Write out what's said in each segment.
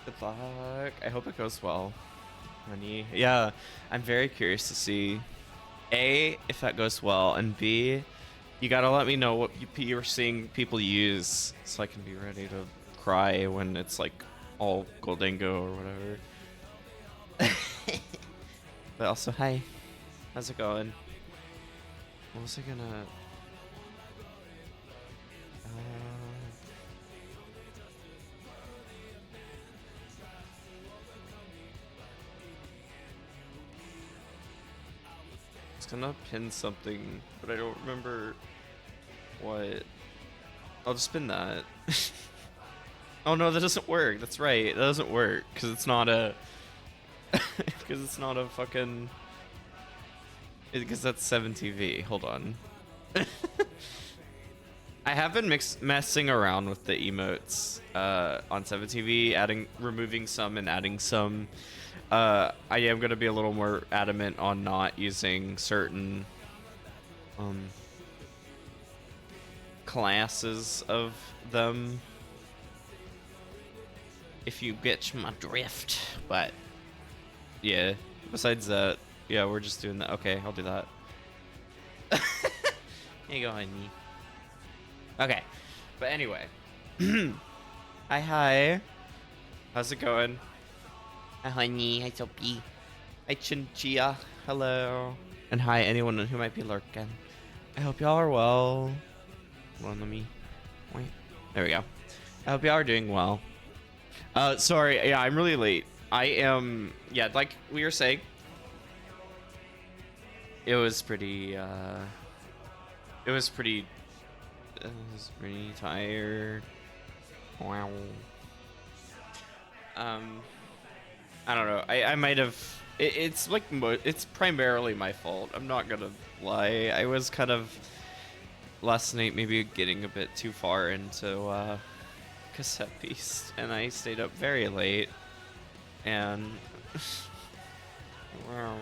Good luck. I hope it goes well, honey. Yeah, I'm very curious to see A, if that goes well, and B, you gotta let me know what you're seeing people use so I can be ready to cry when it's like all Goldingo or whatever. But also, hi. How's it going? What was I gonna... Uh... I was gonna pin something, but I don't remember what. I'll just pin that. Oh no, that doesn't work. That's right. That doesn't work because it's not a. Because it's not a fucking. Because that's 7TV. Hold on. I have been messing around with the emotes on 7TV, removing some and adding some. I am gonna be a little more adamant on not using certain classes of them, if you get my drift. But yeah, besides that, yeah, we're just doing that. Okay, I'll do that. Here you go, honey. Okay, but anyway. Hi. How's it going? Hi, honey. Hi, Sophie. Hi, Chinchilla. Hello. And hi, anyone who might be lurking. I hope y'all are well. Hold on, let me... Wait. There we go. I hope y'all are doing well. Sorry. Yeah, I'm really late. I am... Yeah, like we were saying, it was pretty tired. Wow. I don't know. I might have. It's like it's primarily my fault. I'm not gonna lie. I was kind of last night maybe getting a bit too far into cassette piece, and I stayed up very late. And wow.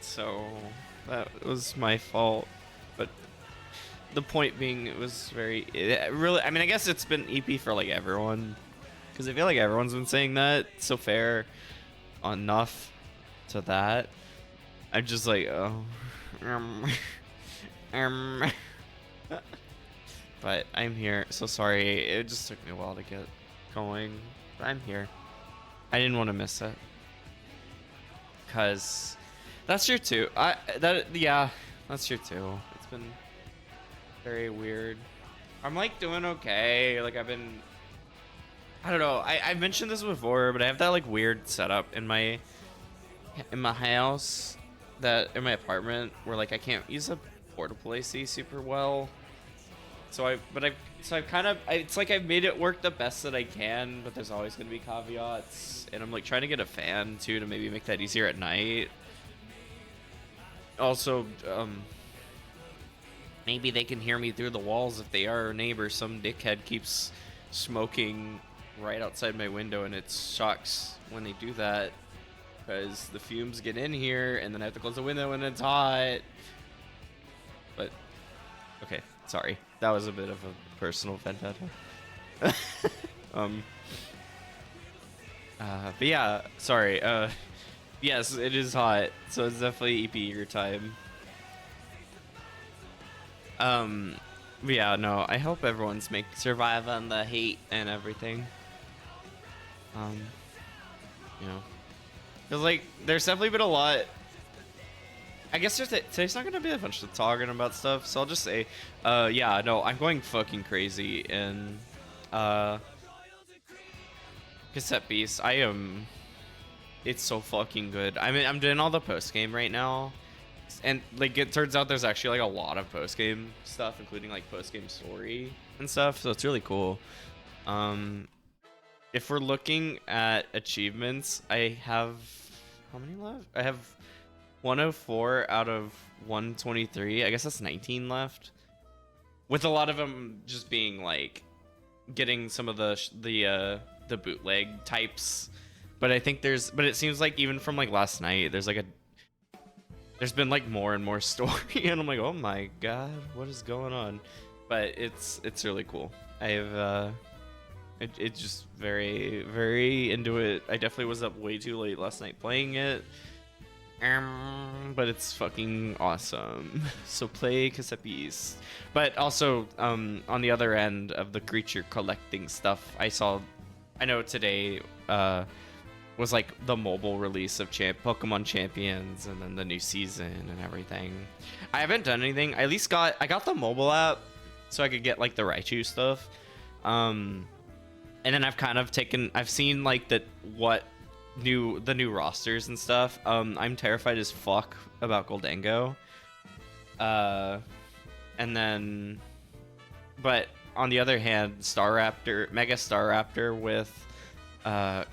So that was my fault. But the point being, it was really, I mean, I guess it's been EP for like everyone, because I feel like everyone's been saying that. So fair enough to that. I'm just like, oh, but I'm here. So sorry, it just took me a while to get going, but I'm here. I didn't want to miss it, cause that's true too. Yeah, that's true too. It's been very weird. I'm like doing okay. Like I don't know. I've mentioned this before, but I have that like weird setup in my house, that in my apartment, where like I can't use a portable AC super well. So I've kind of, it's like I've made it work the best that I can, but there's always gonna be caveats, and I'm like trying to get a fan too to maybe make that easier at night. Also, maybe they can hear me through the walls if they are a neighbor. Some dickhead keeps smoking right outside my window, and it shocks when they do that, because the fumes get in here, and then I have to close the window when it's hot. But, okay, sorry. That was a bit of a personal vendetta. But yeah, sorry. Yes, it is hot, so it's definitely EP your time. But yeah, no, I hope everyone's surviving the heat and everything. You know, cause like there's definitely been a lot. I guess today's not gonna be a bunch of talking about stuff, so I'll just say, yeah, no, I'm going fucking crazy in cassette beast. It's so fucking good. I mean, I'm doing all the post game right now, and like it turns out there's actually like a lot of post game stuff, including like post game story and stuff. So it's really cool. If we're looking at achievements, I have how many left? I have 104 out of 123. I guess that's 19 left, with a lot of them just being like getting some of the bootleg types. But I think but it seems like even from like last night, there's been like more and more story, and I'm like, oh my god, what is going on? but it's really cool. I've it's just very into it. I definitely was up way too late last night playing it. But it's fucking awesome. So play Casepis. But also, on the other end of the creature collecting stuff, I know today was like the mobile release of Pokemon Champions, and then the new season and everything. I haven't done anything. I got the mobile app so I could get like the Raichu stuff. And then I've seen like the new rosters and stuff. I'm terrified as fuck about Goldango. And then, but on the other hand, Mega Staraptor with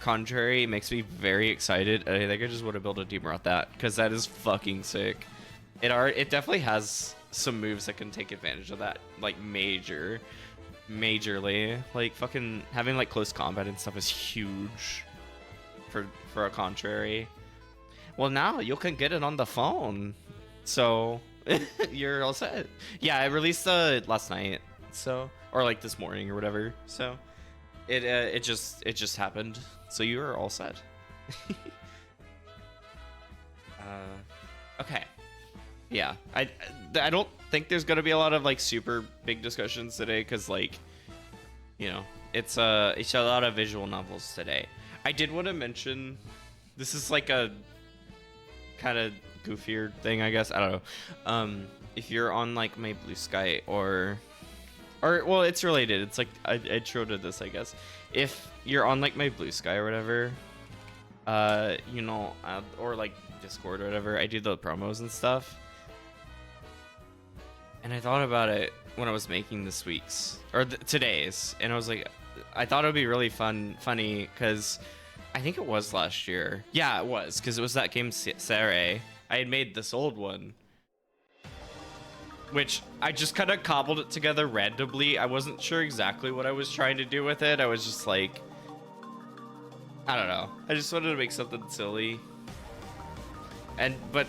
Contrary makes me very excited. I think I just want to build a team around that because that is fucking sick. It definitely has some moves that can take advantage of that, like majorly. Like fucking having like close combat and stuff is huge for a Contrary. Well, now you can get it on the phone, so you're all set. Yeah, I released last night, so, or like this morning or whatever. So it just happened. So you are all set. Okay. Yeah, I don't think there's gonna be a lot of like super big discussions today, because like, you know, it's a lot of visual novels today. I did want to mention, this is like a kind of goofier thing, I guess. I don't know. If you're on like My Blue Sky or well, it's related. It's like I showed it this, I guess. If you're on like My Blue Sky or whatever, you know, or like Discord or whatever, I do the promos and stuff. And I thought about it when I was making this week's or today's, and I was like, I thought it would be really funny because I think it was last year. Yeah, it was, because it was that game Sere. I had made this old one, which I just kind of cobbled it together randomly. I wasn't sure exactly what I was trying to do with it. I was just like, I don't know. I just wanted to make something silly. But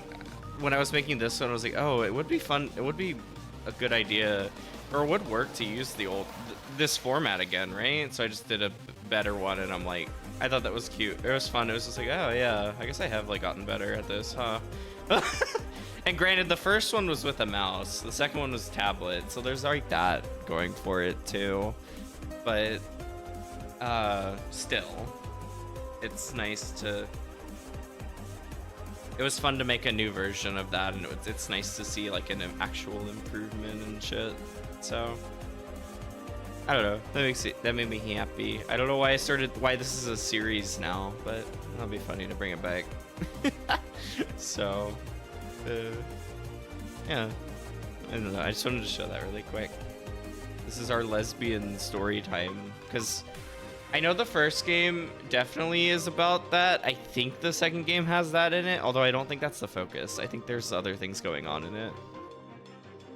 when I was making this one, I was like, oh, it would be fun. It would be a good idea, or it would work to use this format again, right? So I just did a better one, and I'm like, I thought that was cute. It was fun. It was just like, oh yeah, I guess I have like gotten better at this, huh? And granted, the first one was with a mouse, the second one was tablet, so there's like that going for it too. But still, it's nice to. It was fun to make a new version of that, and it's nice to see like an actual improvement and shit. So I don't know. That made me happy. I don't know why this is a series now, but it'll be funny to bring it back. So yeah, I don't know. I just wanted to show that really quick. This is our lesbian story time, because I know the first game definitely is about that. I think the second game has that in it, although I don't think that's the focus. I think there's other things going on in it.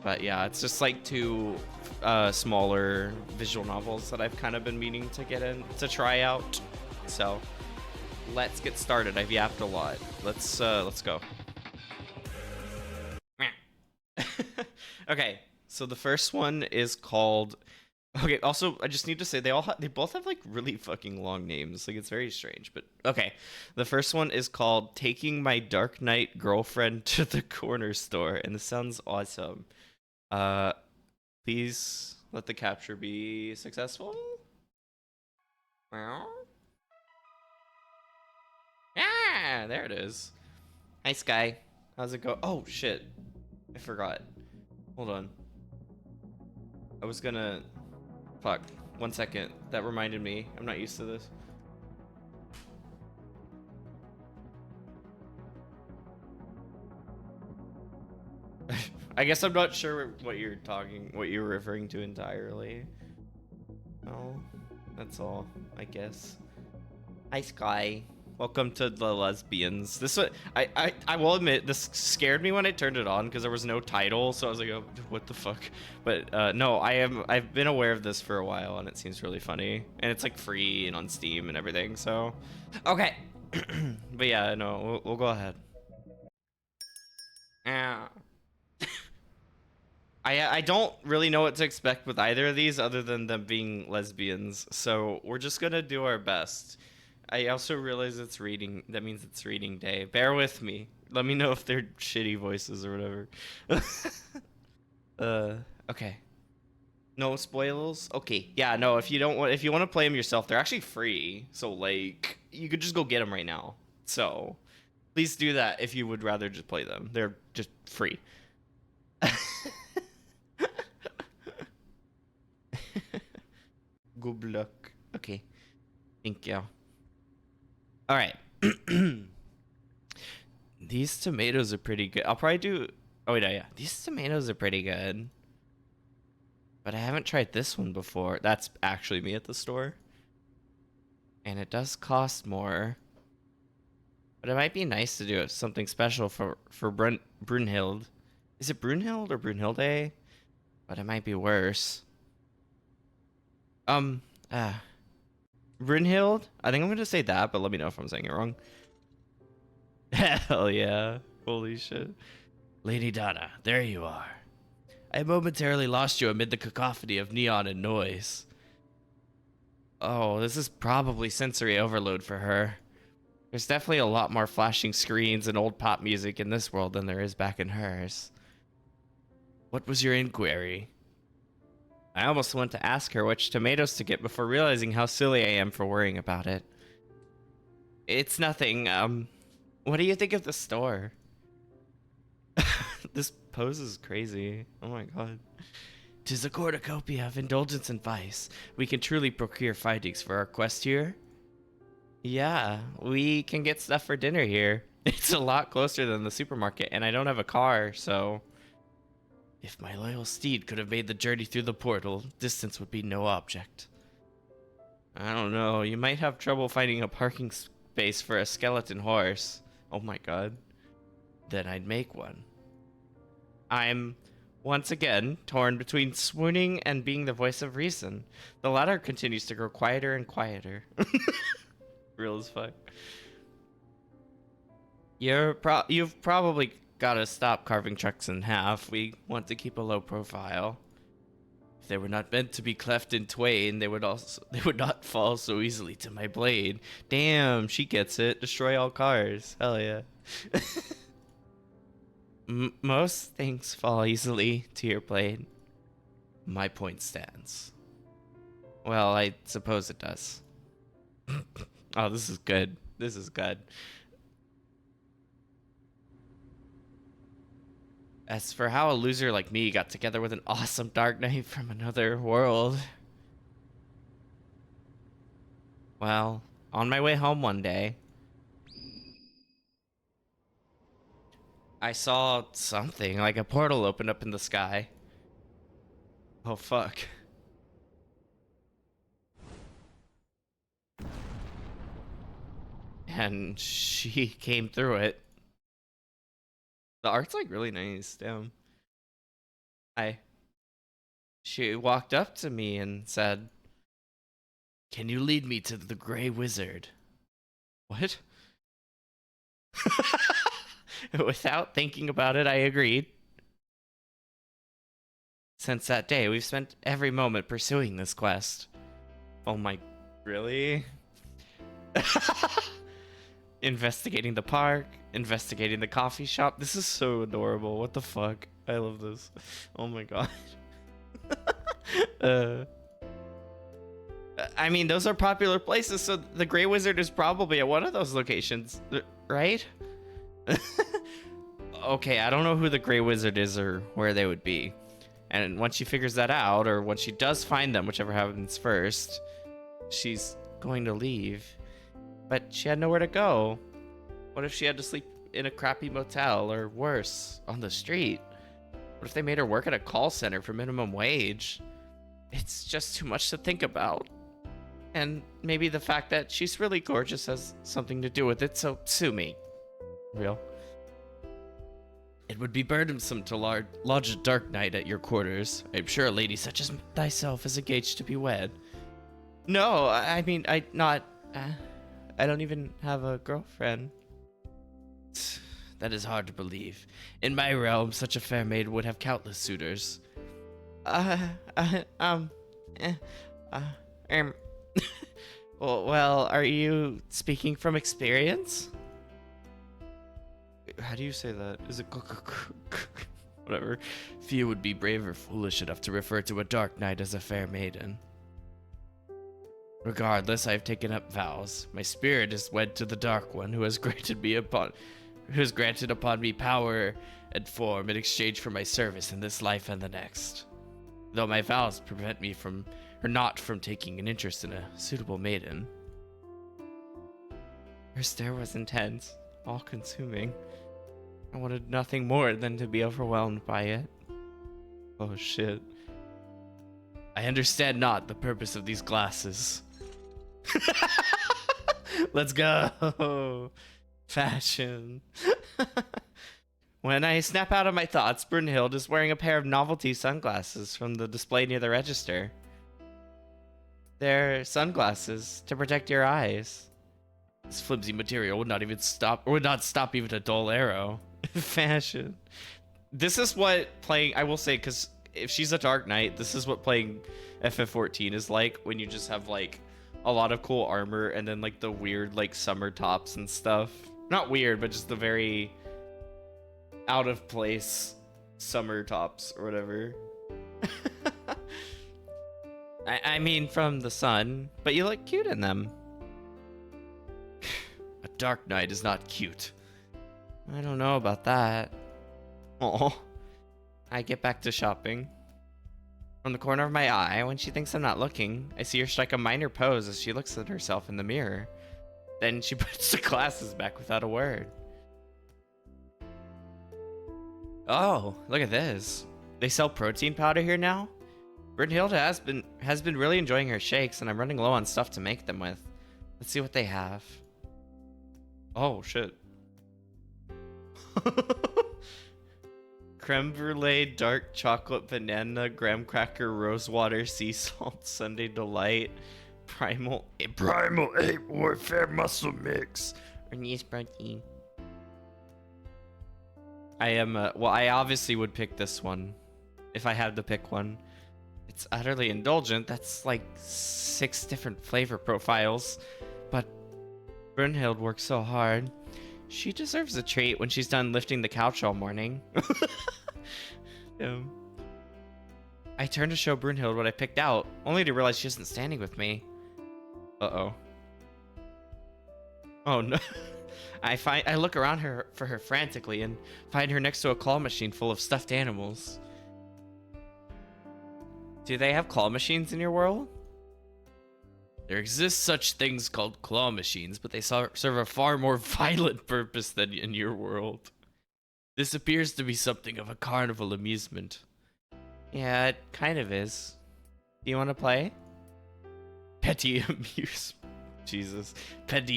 But yeah, it's just like two smaller visual novels that I've kind of been meaning to get in to try out. So let's get started. I've yapped a lot. Let's go. Okay, so the first one is called. Okay, also, I just need to say they both have like really fucking long names. Like, it's very strange, but okay. The first one is called Taking My Dark Knight Girlfriend to the Corner Store, and this sounds awesome. Please let the capture be successful. Well, yeah, there it is. Hi, Sky. How's it go? Oh shit, I forgot. Hold on. I was gonna. Fuck. 1 second. That reminded me. I'm not used to this. I guess I'm not sure what you're referring to entirely. Oh, that's all, I guess. Hi, Sky. Welcome to the Lesbians. This one, I will admit, this scared me when I turned it on because there was no title, so I was like, oh, what the fuck? But no, I've been aware of this for a while, and it seems really funny, and it's like free and on Steam and everything. So, okay. But yeah, no, we'll go ahead. Yeah. I don't really know what to expect with either of these other than them being lesbians. So we're just gonna do our best. I also realize it's reading. That means it's reading day. Bear with me. Let me know if they're shitty voices or whatever. uh, okay. No spoilers. Okay. Yeah. No. If you don't want, if you want to play them yourself, they're actually free. So like, you could just go get them right now. So please do that if you would rather just play them. They're just free. Good luck. Okay. Thank you. All right. These tomatoes are pretty good. I'll probably do. Oh wait, yeah. These tomatoes are pretty good. But I haven't tried this one before. That's actually me at the store. And it does cost more. But it might be nice to do something special for Brunhild. Is it Brunhild or Brunhilde? But it might be worse. Um, ah. Brunhild? I think I'm gonna say that, but let me know if I'm saying it wrong. Hell yeah. Holy shit. Lady Donna, there you are. I momentarily lost you amid the cacophony of neon and noise. Oh, this is probably sensory overload for her. There's definitely a lot more flashing screens and old pop music in this world than there is back in hers. What was your inquiry? I almost went to ask her which tomatoes to get before realizing how silly I am for worrying about it. It's nothing, what do you think of the store? This pose is crazy. Oh my god. 'Tis a cornucopia of indulgence and vice. We can truly procure findings for our quest here. Yeah, we can get stuff for dinner here. It's a lot closer than the supermarket, and I don't have a car, so... If my loyal steed could have made the journey through the portal, distance would be no object. I don't know, you might have trouble finding a parking space for a skeleton horse. Oh my god. Then I'd make one. I'm, once again, torn between swooning and being the voice of reason. The latter continues to grow quieter and quieter. Real as fuck. You've probably got to stop carving trucks in half. We want to keep a low profile. If they were not meant to be cleft in twain, they would not fall so easily to my blade. Damn, she gets it. Destroy all cars. Hell yeah. Most things fall easily to your blade. My point stands. Well, I suppose it does. Oh, this is good. This is good. As for how a loser like me got together with an awesome dark knight from another world. Well, on my way home one day, I saw something, like a portal open up in the sky. Oh, fuck. And she came through it. The art's like really nice, damn. She walked up to me and said, "Can you lead me to the Grey Wizard?" What? Without thinking about it, I agreed. Since that day, we've spent every moment pursuing this quest. Oh my... Really? Investigating the park, investigating the coffee shop. This is so adorable. What the fuck? I love this. Oh my god. I mean, those are popular places, so the Grey Wizard is probably at one of those locations, right? Okay, I don't know who the Grey Wizard is or where they would be. And once she figures that out, or when she does find them, whichever happens first, she's going to leave. But she had nowhere to go. What if she had to sleep in a crappy motel, or worse, on the street? What if they made her work at a call center for minimum wage? It's just too much to think about. And maybe the fact that she's really gorgeous has something to do with it, so sue me. Real. It would be burdensome to lodge a dark knight at your quarters. I'm sure a lady such as thyself is engaged to be wed. No, I mean, I don't even have a girlfriend. That is hard to believe. In my realm, such a fair maid would have countless suitors. Uh, uh um, eh, uh, um. Well, are you speaking from experience? How do you say that? Is it whatever? Few would be brave or foolish enough to refer to a dark knight as a fair maiden. Regardless, I have taken up vows. My spirit is wed to the Dark One, who has granted upon me power and form in exchange for my service in this life and the next. Though my vows prevent me from, or not from taking an interest in a suitable maiden. Her stare was intense, all-consuming. I wanted nothing more than to be overwhelmed by it. Oh shit. I understand not the purpose of these glasses. Let's go. Fashion. When I snap out of my thoughts, Brunhild is wearing a pair of novelty sunglasses from the display near the register. They're sunglasses to protect your eyes. This flimsy material would not stop even a dull arrow. Fashion. This is what playing, I will say, because if she's a Dark Knight, this is what playing FF14 is like, when you just have like a lot of cool armor and then like the weird like summer tops and stuff. Not weird, but just the very out of place summer tops or whatever. I mean from the sun, but you look cute in them. A Dark Knight is not cute. I don't know about that. Oh, I get back to shopping. From the corner of my eye, when she thinks I'm not looking, I see her strike a minor pose as she looks at herself in the mirror. Then she puts the glasses back without a word. Oh, look at this. They sell protein powder here now? Brunhilde has been really enjoying her shakes, and I'm running low on stuff to make them with. Let's see what they have. Oh, shit. Creme brulee, dark chocolate, banana, graham cracker, rosewater, sea salt, Sunday delight, primal 8 warfare muscle mix, or yeast protein. I am well, I obviously would pick this one if I had to pick one. It's utterly indulgent. That's like 6 different flavor profiles, but Brunhild works so hard. She deserves a treat when she's done lifting the couch all morning. I turn to show Brunhild what I picked out, only to realize she isn't standing with me. Uh-oh. Oh no. I look around her for her frantically and find her next to a claw machine full of stuffed animals. Do they have claw machines in your world? There exist such things called claw machines, but they serve a far more violent purpose than in your world. This appears to be something of a carnival amusement. Yeah, it kind of is. Do you want to play? Petty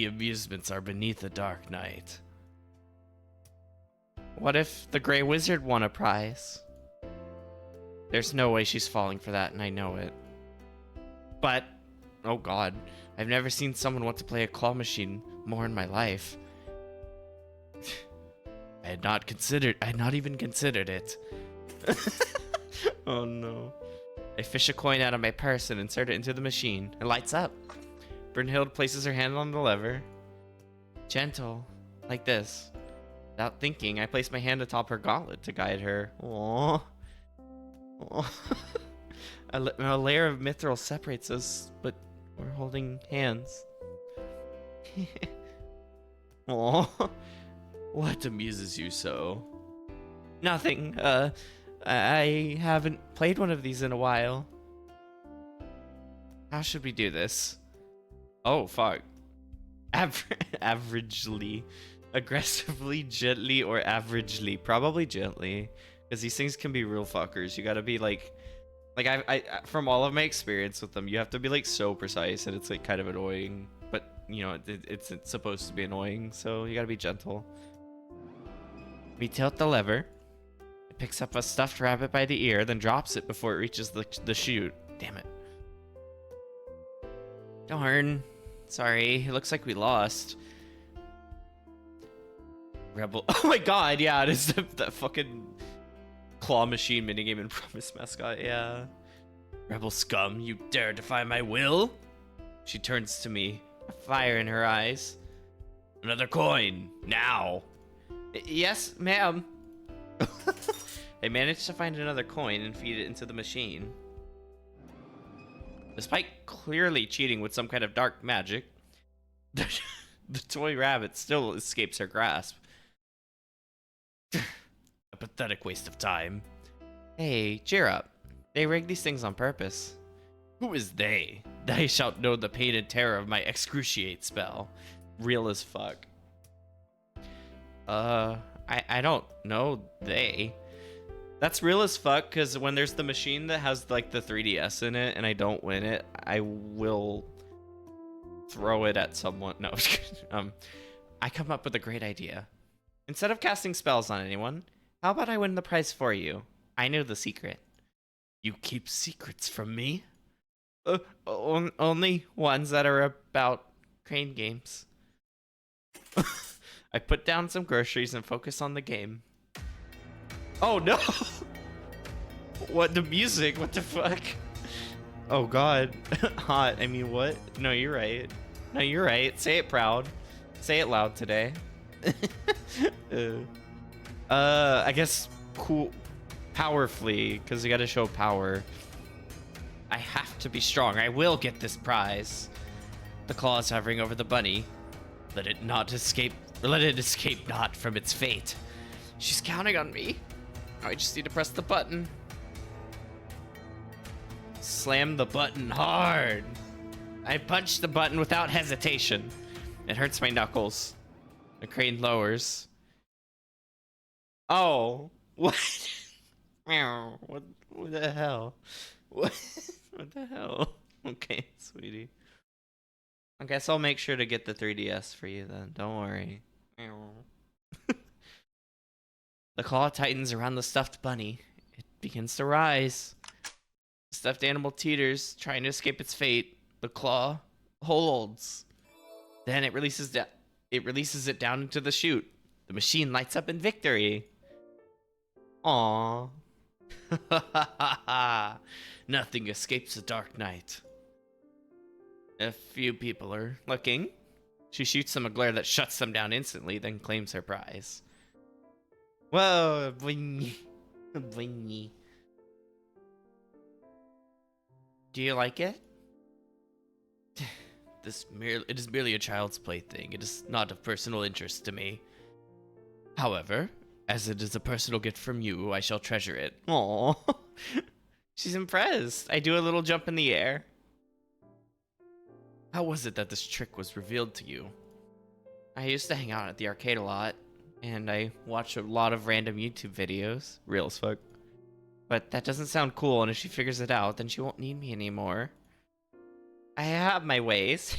amusements are beneath the Dark Knight. What if the Grey Wizard won a prize? There's no way she's falling for that, and I know it. But oh god, I've never seen someone want to play a claw machine more in my life. I had not even considered it. Oh no. I fish a coin out of my purse and insert it into the machine. It lights up. Brunhild places her hand on the lever. Gentle, like this. Without thinking, I place my hand atop her gauntlet to guide her. Aww. Aww. A layer of mithril separates us, but we're holding hands. Aww. What amuses you so? Nothing. I haven't played one of these in a while. How should we do this? Oh, fuck. Averagely. Aggressively, gently, or averagely. Probably gently. Because these things can be real fuckers. You gotta be like I from all of my experience with them, you have to be like so precise, and it's like kind of annoying. But you know, it's supposed to be annoying, so you gotta be gentle. We tilt the lever. It picks up a stuffed rabbit by the ear, then drops it before it reaches the chute. Damn it. Darn. Sorry, it looks like we lost. Rebel. Oh my god, yeah, it is that fucking claw machine minigame in Promise Mascot, yeah. Rebel scum, you dare defy my will? She turns to me, a fire in her eyes. Another coin, now. Yes, ma'am. I managed to find another coin and feed it into the machine. Despite clearly cheating with some kind of dark magic, the toy rabbit still escapes her grasp. A pathetic waste of time. Hey, cheer up. They rigged these things on purpose. Who is they? They shalt know the pain and terror of my excruciate spell. Real as fuck. I don't know they. That's real as fuck, because when there's the machine that has like the 3DS in it and I don't win it, I will throw it at someone. No, I come up with a great idea. Instead of casting spells on anyone, how about I win the prize for you? I know the secret. You keep secrets from me? Only ones that are about crane games. I put down some groceries and focus on the game. Oh no! What, the music? What the fuck? Oh god. Hot. I mean, what? No, you're right. No, you're right. Say it proud. Say it loud today. I guess cool. Powerfully, because you gotta show power. I have to be strong. I will get this prize. The claw is hovering over the bunny. Let it not escape. Let it escape not from its fate. She's counting on me. I just need to press the button. Slam the button hard. I punch the button without hesitation. It hurts my knuckles. The crane lowers. Oh, what? What the hell? What the hell? Okay, sweetie. I guess I'll make sure to get the 3DS for you then. Don't worry. The claw tightens around the stuffed bunny. It begins to rise. The stuffed animal teeters, trying to escape its fate. The claw holds. Then it releases it down into the chute. The machine lights up in victory. Aww. Nothing escapes the dark night. A few people are looking. She shoots them a glare that shuts them down instantly, then claims her prize. Whoa, boing. Boing. Do you like it? It is merely a child's plaything. It is not of personal interest to me. However, as it is a personal gift from you, I shall treasure it. Aww. She's impressed. I do a little jump in the air. How was it that this trick was revealed to you? I used to hang out at the arcade a lot, and I watch a lot of random YouTube videos. Real as fuck. But that doesn't sound cool, and if she figures it out, then she won't need me anymore. I have my ways.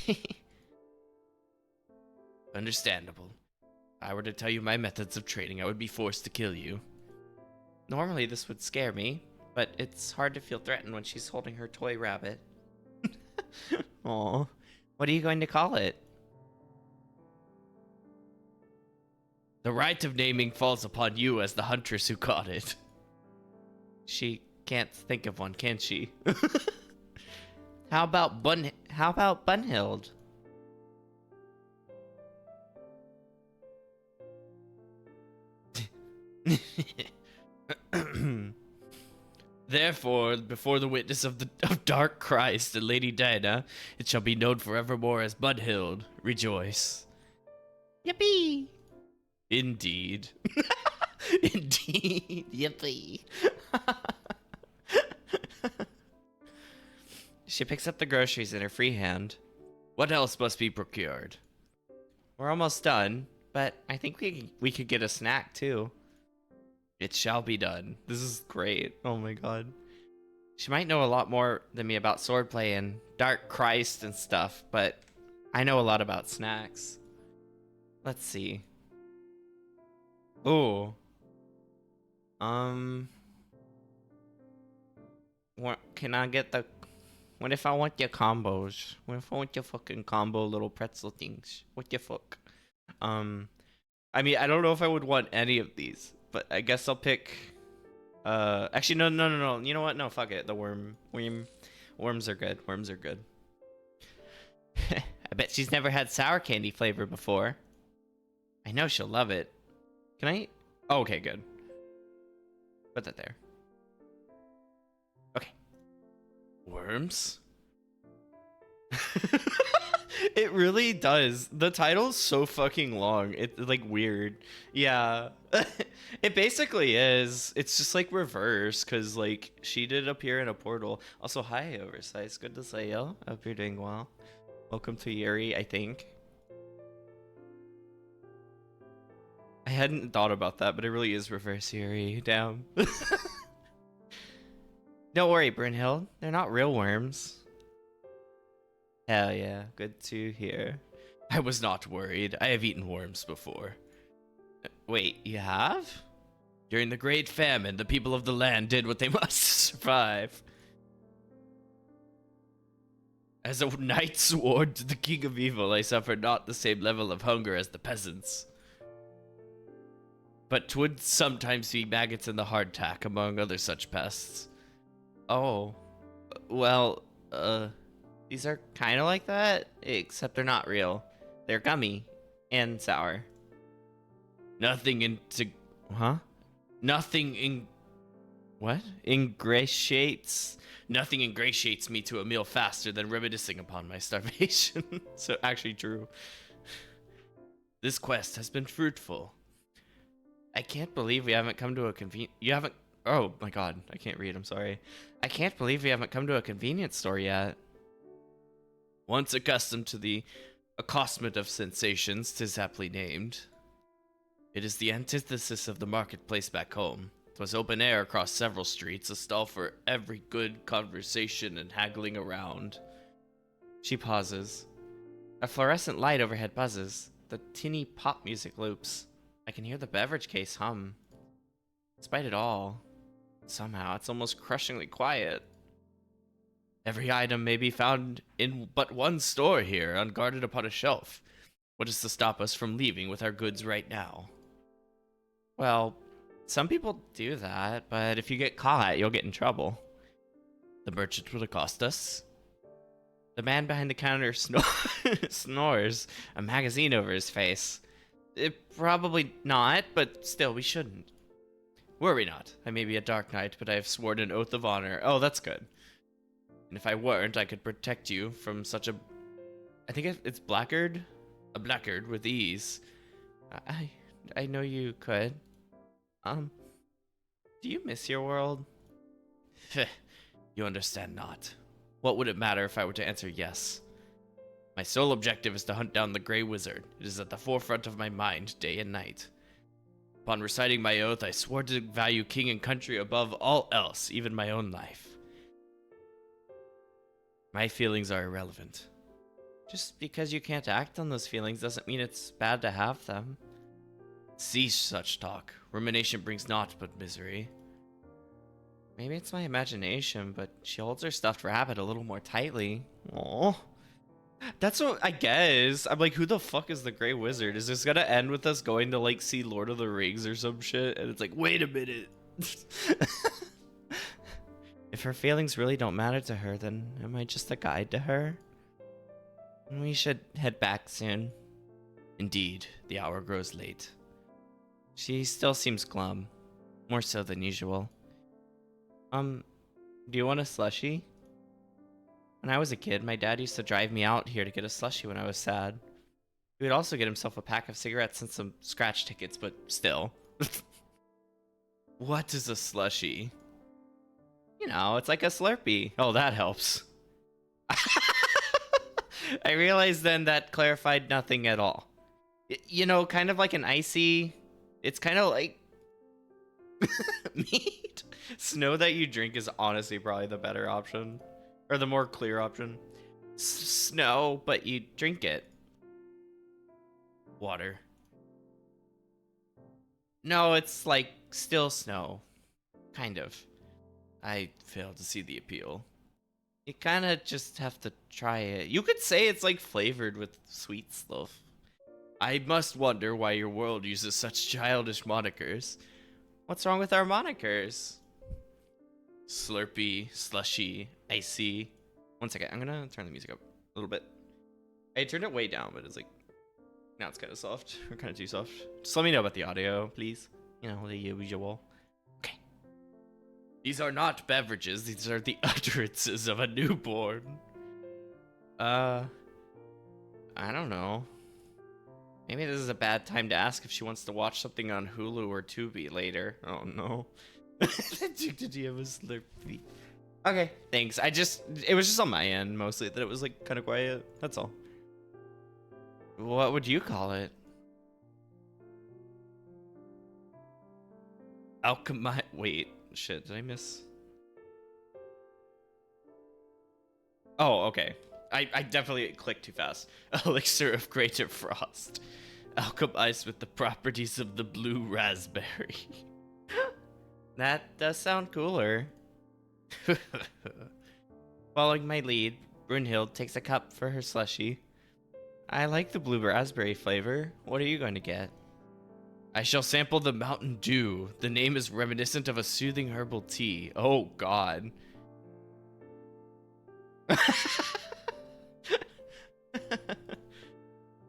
Understandable. If I were to tell you my methods of trading, I would be forced to kill you. Normally this would scare me, but it's hard to feel threatened when she's holding her toy rabbit. Aw. What are you going to call it? The right of naming falls upon you as the huntress who caught it. She can't think of one, can she? How about Bunhild? Therefore, before the witness of Dark Christ and Lady Diana, it shall be known forevermore as Bunhild. Rejoice. Yippee! Indeed. Indeed. Yippee. She picks up the groceries in her free hand. What else must be procured? We're almost done, but I think we could get a snack too. It shall be done. This is great. Oh my god. She might know a lot more than me about swordplay and Dark Christ and stuff, but I know a lot about snacks. Let's see. Ooh. What can I get the... What if I want your combos? What if I want your fucking combo little pretzel things? What the fuck? I mean, I don't know if I would want any of these, but I guess I'll pick Actually, no. You know what? No, fuck it. The worms are good. Worms are good. I bet she's never had sour candy flavor before. I know she'll love it. Can I? Oh, okay, good. Put that there. Okay. Worms? It really does. The title's so fucking long. It's like weird. Yeah. It basically is. It's just like reverse because like she did appear in a portal. Also, hi, Oversized. Good to say you. Hope you're doing well. Welcome to Yuri, I think. I hadn't thought about that, but it really is reverse Yuri. Damn. Don't worry, Brynhild. They're not real worms. Hell yeah, good to hear. I was not worried. I have eaten worms before. Wait, you have? During the Great Famine, the people of the land did what they must to survive. As a knight swore to the king of evil, I suffered not the same level of hunger as the peasants. But 'twould sometimes be maggots in the hardtack, among other such pests. Oh. Well, these are kind of like that, except they're not real. They're gummy and sour. Nothing into... Huh? Nothing in... What? Ingratiates... Nothing ingratiates me to a meal faster than reminiscing upon my starvation. So, actually true. This quest has been fruitful. I can't believe we haven't come to a You haven't... Oh my god, I can't read, I'm sorry. I can't believe we haven't come to a convenience store yet. Once accustomed to the accostement of sensations, 'tis aptly named. It is the antithesis of the marketplace back home. 'Twas open air across several streets, a stall for every good conversation and haggling around. She pauses. A fluorescent light overhead buzzes. The tinny pop music loops. I can hear the beverage case hum. Despite it all, somehow it's almost crushingly quiet. Every item may be found in but one store here, unguarded upon a shelf. What is to stop us from leaving with our goods right now? Well, some people do that, but if you get caught, you'll get in trouble. The merchant will accost us. The man behind the counter snores, a magazine over his face. Probably not, but still, we shouldn't. Worry not. I may be a dark knight, but I have sworn an oath of honor. Oh, that's good. And if I weren't, I could protect you from such a... I think it's blackguard? A blackguard with ease. I know you could. Do you miss your world? You understand not. What would it matter if I were to answer yes? My sole objective is to hunt down the Grey Wizard. It is at the forefront of my mind, day and night. Upon reciting my oath, I swore to value king and country above all else, even my own life. My feelings are irrelevant. Just because you can't act on those feelings doesn't mean it's bad to have them. Cease such talk. Rumination brings naught but misery. Maybe it's my imagination, but she holds her stuffed rabbit a little more tightly. Aww. That's what I guess. I'm like, who the fuck is the Grey Wizard? Is this gonna end with us going to like see Lord of the Rings or some shit? And it's like, wait a minute. If her feelings really don't matter to her, then am I just a guide to her? We should head back soon. Indeed, the hour grows late. She still seems glum. More so than usual. Do you want a slushie? When I was a kid, my dad used to drive me out here to get a slushie when I was sad. He would also get himself a pack of cigarettes and some scratch tickets, but still. What is a slushie? You know, it's like a Slurpee. Oh, that helps. I realized then that clarified nothing at all. You know, kind of like an icy... It's kind of like... meat. Snow that you drink is honestly probably the better option. Or the more clear option. Snow, but you drink it. Water. No, it's like still snow. Kind of. I fail to see the appeal. You kind of just have to try it. You could say it's like flavored with sweet stuff. I must wonder why your world uses such childish monikers. What's wrong with our monikers? Slurpy, slushy, icy. One second, I'm gonna turn the music up a little bit. I turned it way down, but it's like, now it's kind of soft, or kind of too soft. Just let me know about the audio, please. You know, the usual. Okay. These are not beverages, these are the utterances of a newborn. I don't know. Maybe this is a bad time to ask if she wants to watch something on Hulu or Tubi later. Oh no. Did you have a Slurpee? Okay, thanks. It was just on my end mostly that it was like kind of quiet. That's all. What would you call it? Alchemy. Wait, shit, did I miss? Oh, okay. I definitely clicked too fast. Elixir of Greater Frost. Alchemized with the properties of the blue raspberry. That does sound cooler. Following my lead, Brunhild takes a cup for her slushie. I like the blue raspberry flavor. What are you going to get? I shall sample the Mountain Dew. The name is reminiscent of a soothing herbal tea. Oh, God.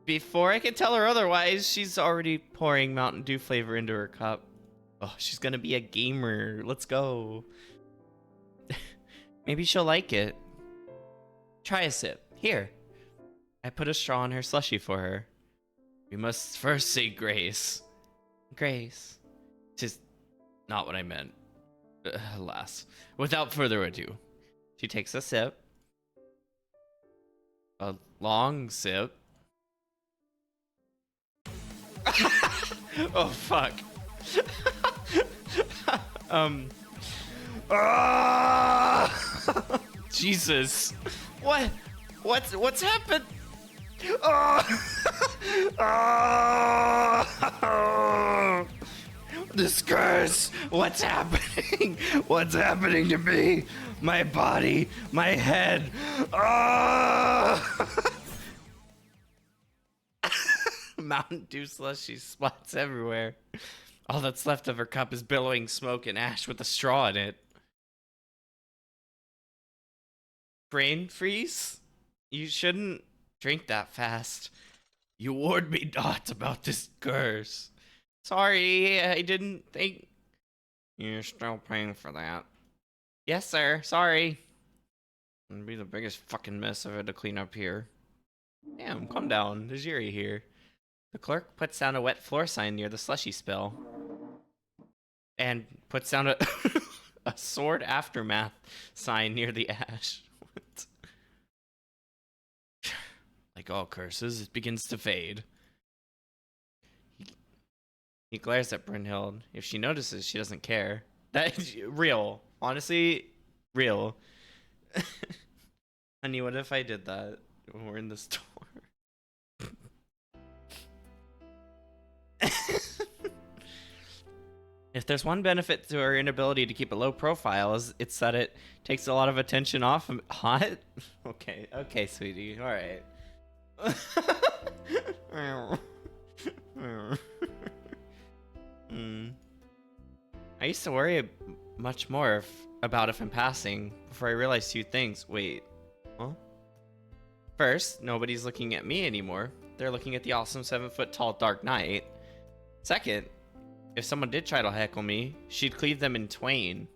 Before I can tell her otherwise, she's already pouring Mountain Dew flavor into her cup. Oh, she's gonna be a gamer. Let's go. Maybe she'll like it. Try a sip. Here. I put a straw in her slushie for her. We must first say grace. Grace. 'Tis not what I meant. Alas. Without further ado. She takes a sip. A long sip. Oh, fuck. Jesus. What's happened? This curse. What's happening? What's happening to me? My body, my head. Mountain Dew slushy splats everywhere. All that's left of her cup is billowing smoke and ash with a straw in it. Brain freeze? You shouldn't drink that fast. You warned me not about this curse. Sorry, I didn't think... You're still paying for that. Yes, sir. Sorry. It'd be the biggest fucking mess I've had to clean up here. Damn, calm down. There's Yuri here. The clerk puts down a wet floor sign near the slushy spill. And puts down a, a sword aftermath sign near the ash. What? Like all curses, it begins to fade. He glares at Brynhild. If she notices, she doesn't care. That's real. Honestly, real. Honey, what if I did that when we're in the store? If there's one benefit to her inability to keep a low profile, it's that it takes a lot of attention off of hot. Okay, sweetie. All right. I used to worry much more about if I'm passing before I realized two things. Wait, huh? First, nobody's looking at me anymore. They're looking at the awesome 7-foot-tall Dark Knight. Second, if someone did try to heckle me, she'd cleave them in twain.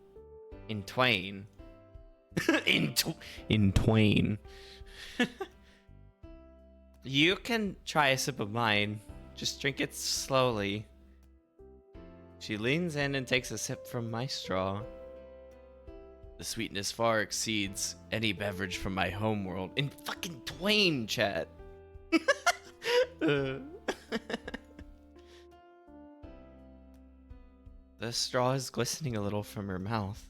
In twain. in twain. You can try a sip of mine. Just drink it slowly. She leans in and takes a sip from my straw. The sweetness far exceeds any beverage from my homeworld. In fucking twain, chat. The straw is glistening a little from her mouth.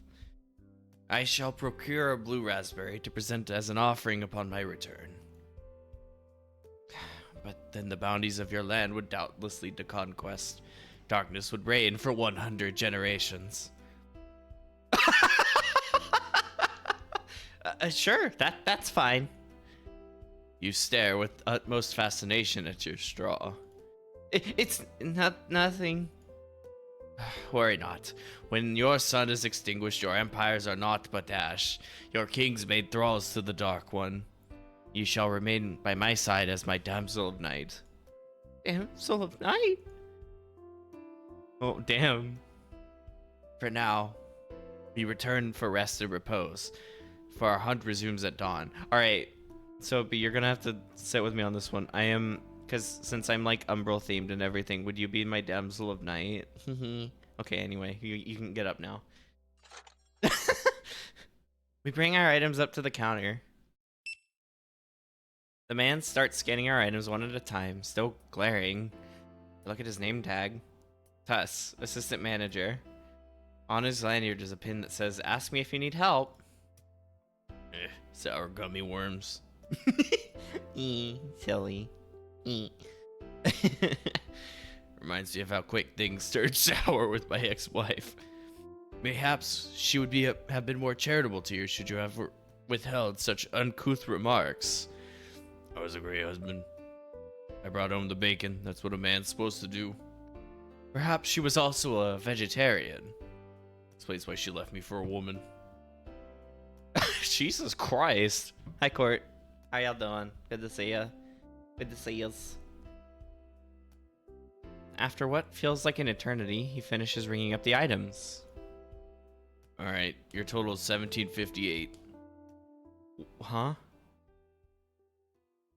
I shall procure a blue raspberry to present as an offering upon my return. But then the bounties of your land would doubtless lead to conquest. Darkness would reign for 100 generations. Sure, that's fine. You stare with utmost fascination at your straw. It's nothing. Worry not. When your sun is extinguished, your empires are naught but ash. Your kings made thralls to the Dark One. You shall remain by my side as my damsel of night. Damsel of night? Oh, damn. For now, we return for rest and repose, for our hunt resumes at dawn. Alright, so B, you're gonna have to sit with me on this one. I am, because since I'm like Umbral themed and everything, would you be my damsel of night? Okay, anyway, you can get up now. We bring our items up to the counter. The man starts scanning our items one at a time, still glaring. Look at his name tag. Tuss, assistant manager. On his lanyard is a pin that says, ask me if you need help. Sour gummy worms. Silly. Reminds me of how quick things turned sour with my ex-wife. Mayhaps she would have been more charitable to you should you have withheld such uncouth remarks. I was a great husband. I brought home the bacon. That's what a man's supposed to do. Perhaps she was also a vegetarian. Explains why she left me for a woman. Jesus Christ. Hi, Court. How y'all doing? Good to see ya. Good to see yous. After what feels like an eternity, he finishes ringing up the items. Alright, your total is $17.58. Huh?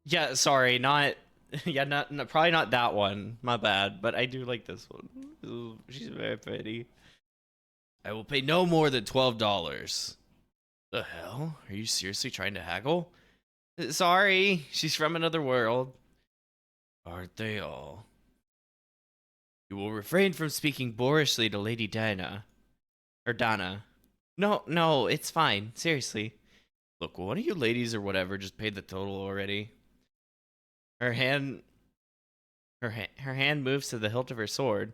Yeah, sorry, not... Yeah, not probably not that one. My bad, but I do like this one. Ooh, she's very pretty. I will pay no more than $12. The hell? Are you seriously trying to haggle? Sorry, she's from another world. Aren't they all? You will refrain from speaking boorishly to Lady Diana. Or Donna. No, it's fine. Seriously. Look, one of you ladies or whatever just paid the total already. Her hand moves to the hilt of her sword.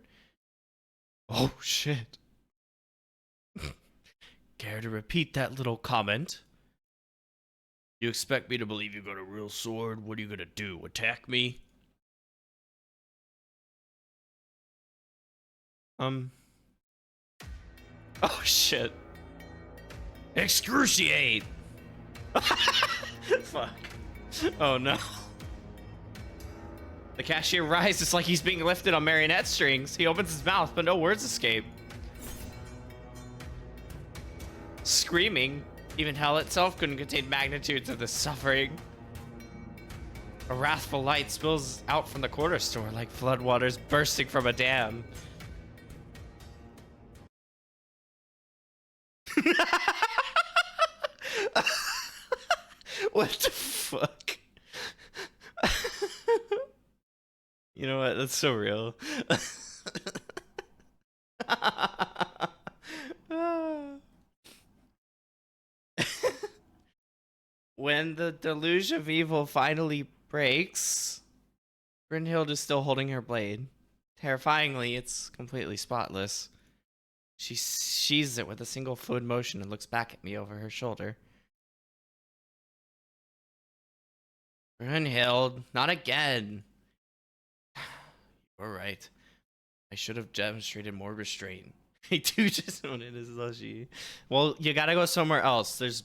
Oh, shit. Care to repeat that little comment? You expect me to believe you got a real sword? What are you gonna do? Attack me? Oh, shit. Excruciate! Fuck. Oh, no. The cashier rises like he's being lifted on marionette strings. He opens his mouth, but no words escape. Screaming. Even hell itself couldn't contain magnitudes of the suffering. A wrathful light spills out from the corner store like floodwaters bursting from a dam. What the fuck? You know what? That's so real. When the deluge of evil finally breaks, Brynhild is still holding her blade. Terrifyingly, it's completely spotless. She sheathes it with a single fluid motion and looks back at me over her shoulder. Brynhild, not again. You're right. I should have demonstrated more restraint. Hey, dude, just own it as slushy. Well, you gotta go somewhere else. There's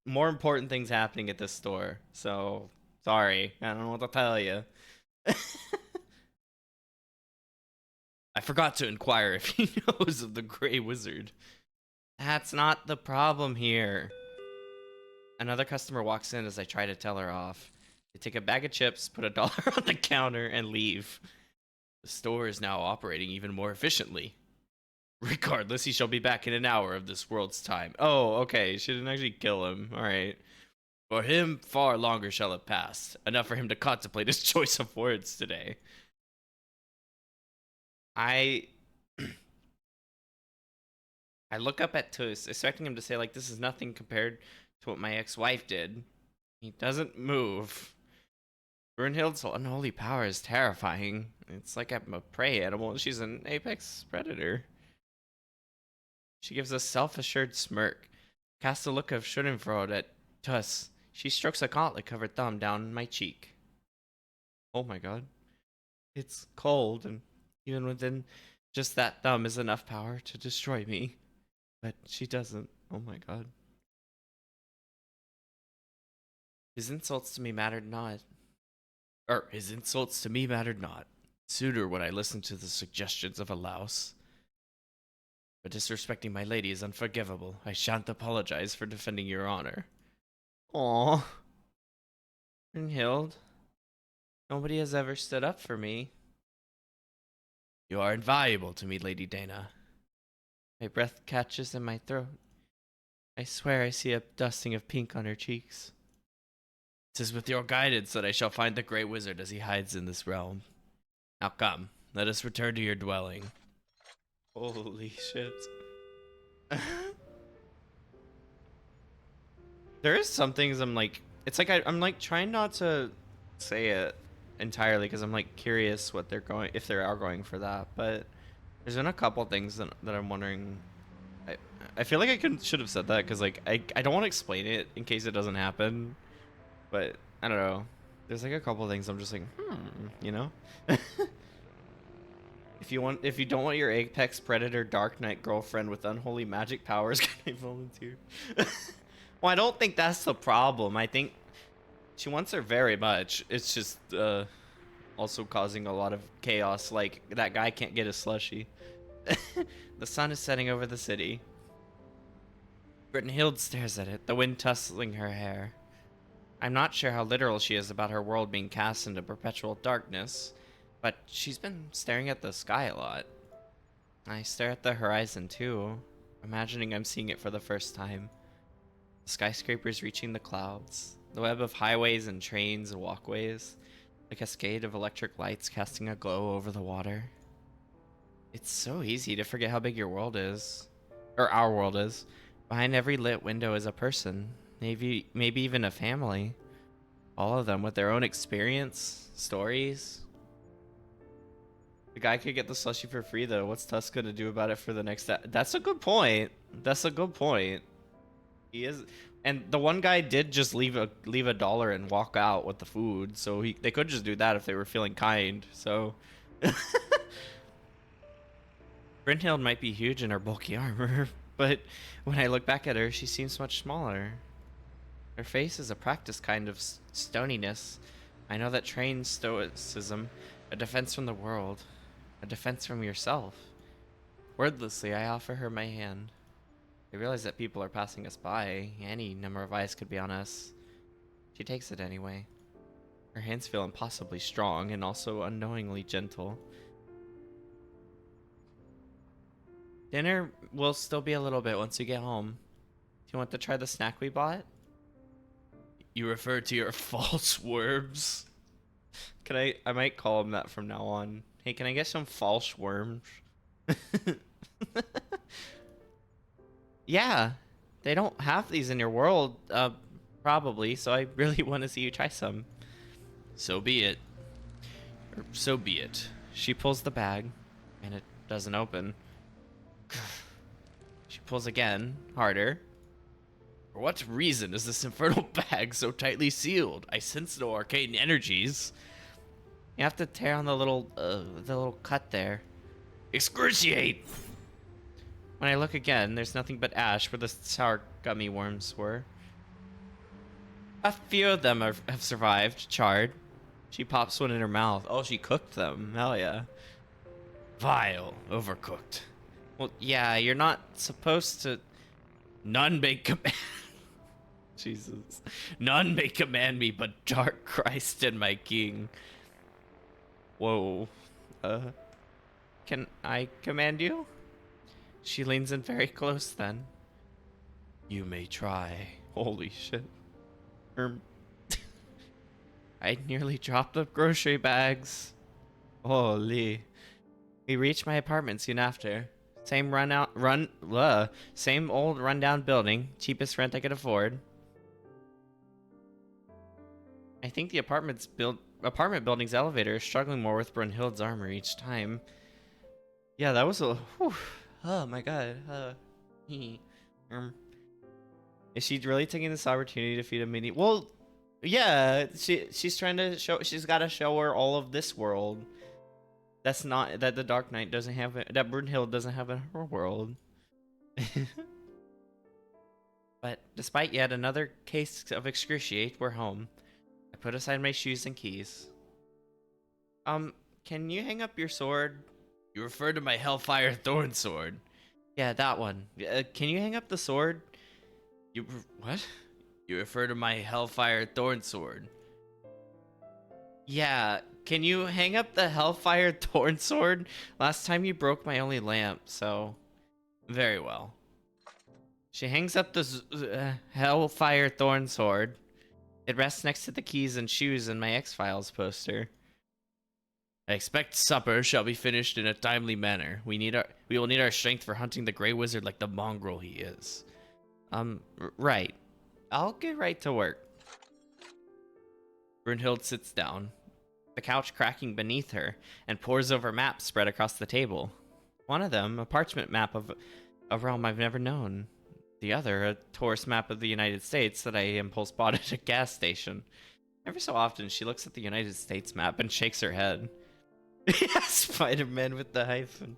more important things happening at this store. So, sorry. I don't know what to tell you. I forgot to inquire if he knows of the Grey Wizard. That's not the problem here. Another customer walks in as I try to tell her off. They take a bag of chips, put $1 on the counter, and leave. The store is now operating even more efficiently. Regardless, he shall be back in an hour of this world's time. Oh, okay. She didn't actually kill him. Alright. For him, far longer shall have passed. Enough for him to contemplate his choice of words today. I look up at Toos, expecting him to say, like, this is nothing compared to what my ex-wife did. He doesn't move. Brunhild's unholy power is terrifying. It's like I'm a prey animal and she's an apex predator. She gives a self-assured smirk, casts a look of schadenfreude at Tuss. She strokes a gauntlet-covered thumb down my cheek. Oh my god. It's cold, and even within Just that thumb is enough power to destroy me. But she doesn't. Oh my god. His insults to me mattered not. Or, his insults to me mattered not. Sooner would I listen to the suggestions of a louse. But disrespecting my lady is unforgivable. I shan't apologize for defending your honor. Aww. Brynhild, nobody has ever stood up for me. You are invaluable to me, Lady Dana. My breath catches in my throat. I swear I see a dusting of pink on her cheeks. 'Tis with your guidance that I shall find the great wizard as he hides in this realm. Now come, let us return to your dwelling. Holy shit. There is some things I'm like, it's like I'm like trying not to say it entirely because I'm like curious what they're going, if they are going for that, but there's been a couple things that I'm wondering. I, I feel like should have said that because like I don't want to explain it in case it doesn't happen, but I don't know. There's like a couple things I'm just like, you know? If you don't want your apex predator Dark Knight girlfriend with unholy magic powers, can I volunteer? Well, I don't think that's the problem. I think she wants her very much. It's just also causing a lot of chaos. Like that guy can't get a slushie. The sun is setting over the city. Brynhild stares at it, the wind tussling her hair. I'm not sure how literal she is about her world being cast into perpetual darkness, but she's been staring at the sky a lot. I stare at the horizon too, imagining I'm seeing it for the first time. The skyscrapers reaching the clouds, the web of highways and trains and walkways, the cascade of electric lights casting a glow over the water. It's so easy to forget how big your world is, or our world is. Behind every lit window is a person, maybe even a family. All of them with their own experience, stories. The guy could get the slushie for free though. What's Tusk gonna do about it for the next? That's a good point. That's a good point. He is, and the one guy did just leave a dollar and walk out with the food. So they could just do that if they were feeling kind. So Brynhild might be huge in her bulky armor, but when I look back at her, she seems much smaller. Her face is a practiced kind of stoniness. I know that trained stoicism, a defense from the world, a defense from yourself. Wordlessly, I offer her my hand. I realize that people are passing us by. Any number of eyes could be on us. She takes it anyway. Her hands feel impossibly strong and also unknowingly gentle. Dinner will still be a little bit once you get home. Do you want to try the snack we bought? You refer to your false worms? I might call him that from now on. Hey, can I get some false worms? Yeah, they don't have these in your world, probably, so I really want to see you try some. So be it. So be it. She pulls the bag, and it doesn't open. She pulls again, harder. For what reason is this infernal bag so tightly sealed? I sense no arcane energies. You have to tear on the little cut there. Excruciate! When I look again, there's nothing but ash where the sour gummy worms were. A few of them have survived, charred. She pops one in her mouth. Oh, she cooked them. Hell yeah. Vile, overcooked. Well, yeah, you're not supposed to... None may command... Jesus. None may command me but dark Christ and my king. Whoa. Can I command you? She leans in very close then. You may try. Holy shit. I nearly dropped the grocery bags. Holy. We reached my apartment soon after. Same same old rundown building. Cheapest rent I could afford. I think the apartment building's elevator is struggling more with Brynhild's armor each time. Yeah, that was a... Whew. Oh my god. Is she really taking this opportunity to feed a mini? Well, yeah, she's trying to show... She's got to show her all of this world. That's not that the Dark Knight doesn't have it. That Brunhild doesn't have in her world. But despite yet another case of excruciate, we're home. I put aside my shoes and keys. Can you hang up your sword? You refer to my Hellfire Thorn sword. Yeah, that one. Can you hang up the sword? What? You refer to my Hellfire Thorn sword. Yeah, can you hang up the Hellfire Thorn sword? Last time you broke my only lamp, so... Very well. She hangs up the Hellfire Thorn sword. It rests next to the keys and shoes in my X-Files poster. I expect supper shall be finished in a timely manner. We will need our strength for hunting the Grey Wizard like the mongrel he is. Right. I'll get right to work. Brunhild sits down, the couch cracking beneath her, and pores over maps spread across the table. One of them, a parchment map of a realm I've never known. The other, a tourist map of the United States that I impulse bought at a gas station. Every so often, she looks at the United States map and shakes her head. Spider-Man with the hyphen.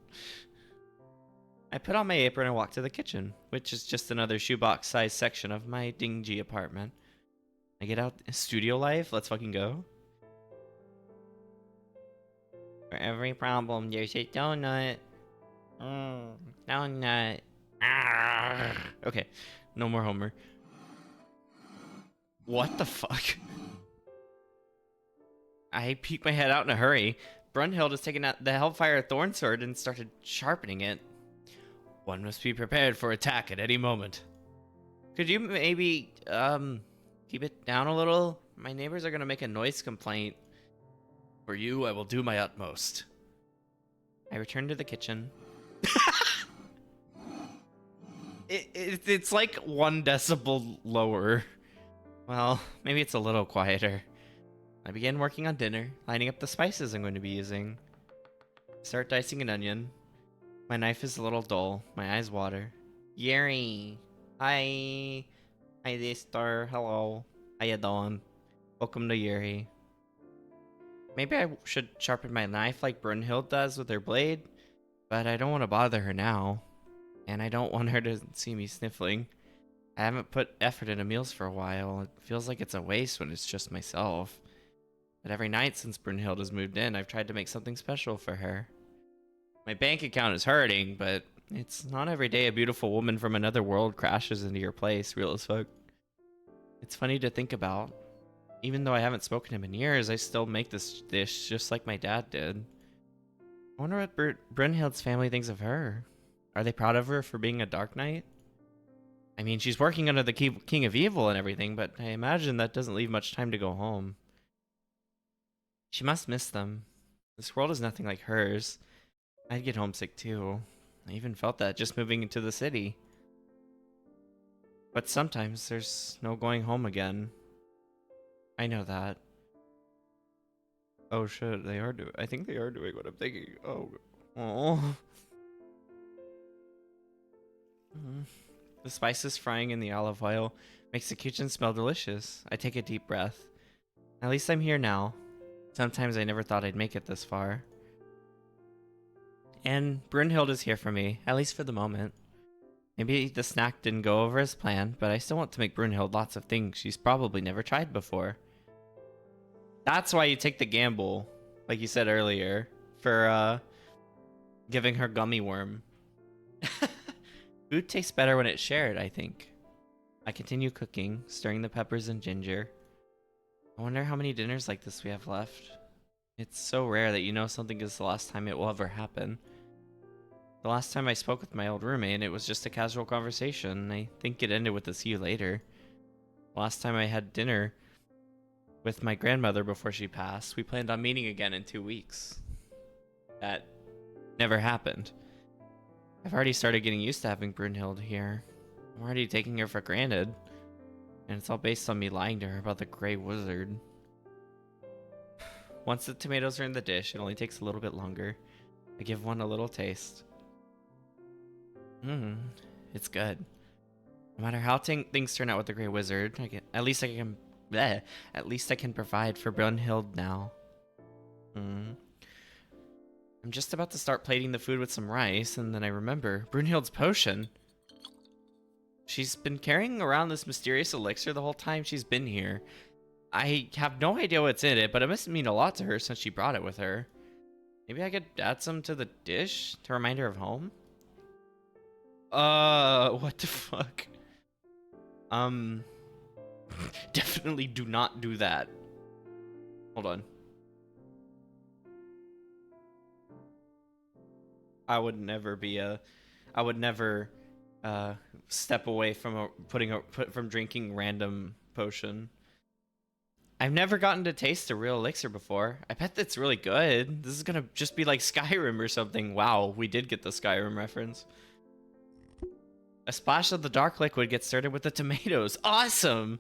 I put on my apron and walk to the kitchen, which is just another shoebox-sized section of my dingy apartment. I get out studio life. Let's fucking go. For every problem, there's a donut. Donut. Okay, no more Homer. What the fuck? I peeked my head out in a hurry. Brunhild has taken out the Hellfire Thorn sword and started sharpening it. One must be prepared for attack at any moment. Could you maybe, keep it down a little? My neighbors are gonna make a noise complaint. For you, I will do my utmost. I return to the kitchen. It's like 1 decibel lower. Well, maybe it's a little quieter. I begin working on dinner, lining up the spices I'm going to be using. Start dicing an onion. My knife is a little dull. My eyes water. Yeri. Hi. Hi, sister. Hello. How you doing? Welcome to Yeri. Maybe I should sharpen my knife like Brunhild does with her blade, but I don't want to bother her now. And I don't want her to see me sniffling. I haven't put effort into meals for a while. It feels like it's a waste when it's just myself. But every night since Brunhild has moved in, I've tried to make something special for her. My bank account is hurting, but it's not every day a beautiful woman from another world crashes into your place, real as fuck. It's funny to think about. Even though I haven't spoken to him in years, I still make this dish just like my dad did. I wonder what Brunhild's family thinks of her. Are they proud of her for being a Dark Knight? I mean, she's working under the King of Evil and everything, but I imagine that doesn't leave much time to go home. She must miss them. This world is nothing like hers. I'd get homesick too. I even felt that just moving into the city. But sometimes there's no going home again. I know that. Oh shit, they are doing. I think they are doing what I'm thinking. Oh. The spices frying in the olive oil makes the kitchen smell delicious. I take a deep breath. At least I'm here now. Sometimes I never thought I'd make it this far. And Brunhild is here for me, at least for the moment. Maybe the snack didn't go over as planned, but I still want to make Brunhild lots of things she's probably never tried before. That's why you take the gamble, like you said earlier, for giving her gummy worm. Food tastes better when it's shared, I think. I continue cooking, stirring the peppers and ginger. I wonder how many dinners like this we have left. It's so rare that you know something is the last time it will ever happen. The last time I spoke with my old roommate, it was just a casual conversation. I think it ended with a see you later. The last time I had dinner with my grandmother before she passed, we planned on meeting again in 2 weeks. That never happened. I've already started getting used to having Brunhild here. I'm already taking her for granted. And it's all based on me lying to her about the Grey Wizard. Once the tomatoes are in the dish, it only takes a little bit longer. I give one a little taste. It's good. No matter how things turn out with the Grey Wizard, at least I can provide for Brunhild now. I'm just about to start plating the food with some rice, and then I remember Brunhild's potion. She's been carrying around this mysterious elixir the whole time she's been here. I have no idea what's in it, but it must mean a lot to her since she brought it with her. Maybe I could add some to the dish to remind her of home? What the fuck? Definitely do not do that. Hold on. I would never step away from from drinking random potion. I've never gotten to taste a real elixir before. I bet that's really good. This is gonna just be like Skyrim or something. Wow, we did get the Skyrim reference. A splash of the dark liquid gets started with the tomatoes. Awesome!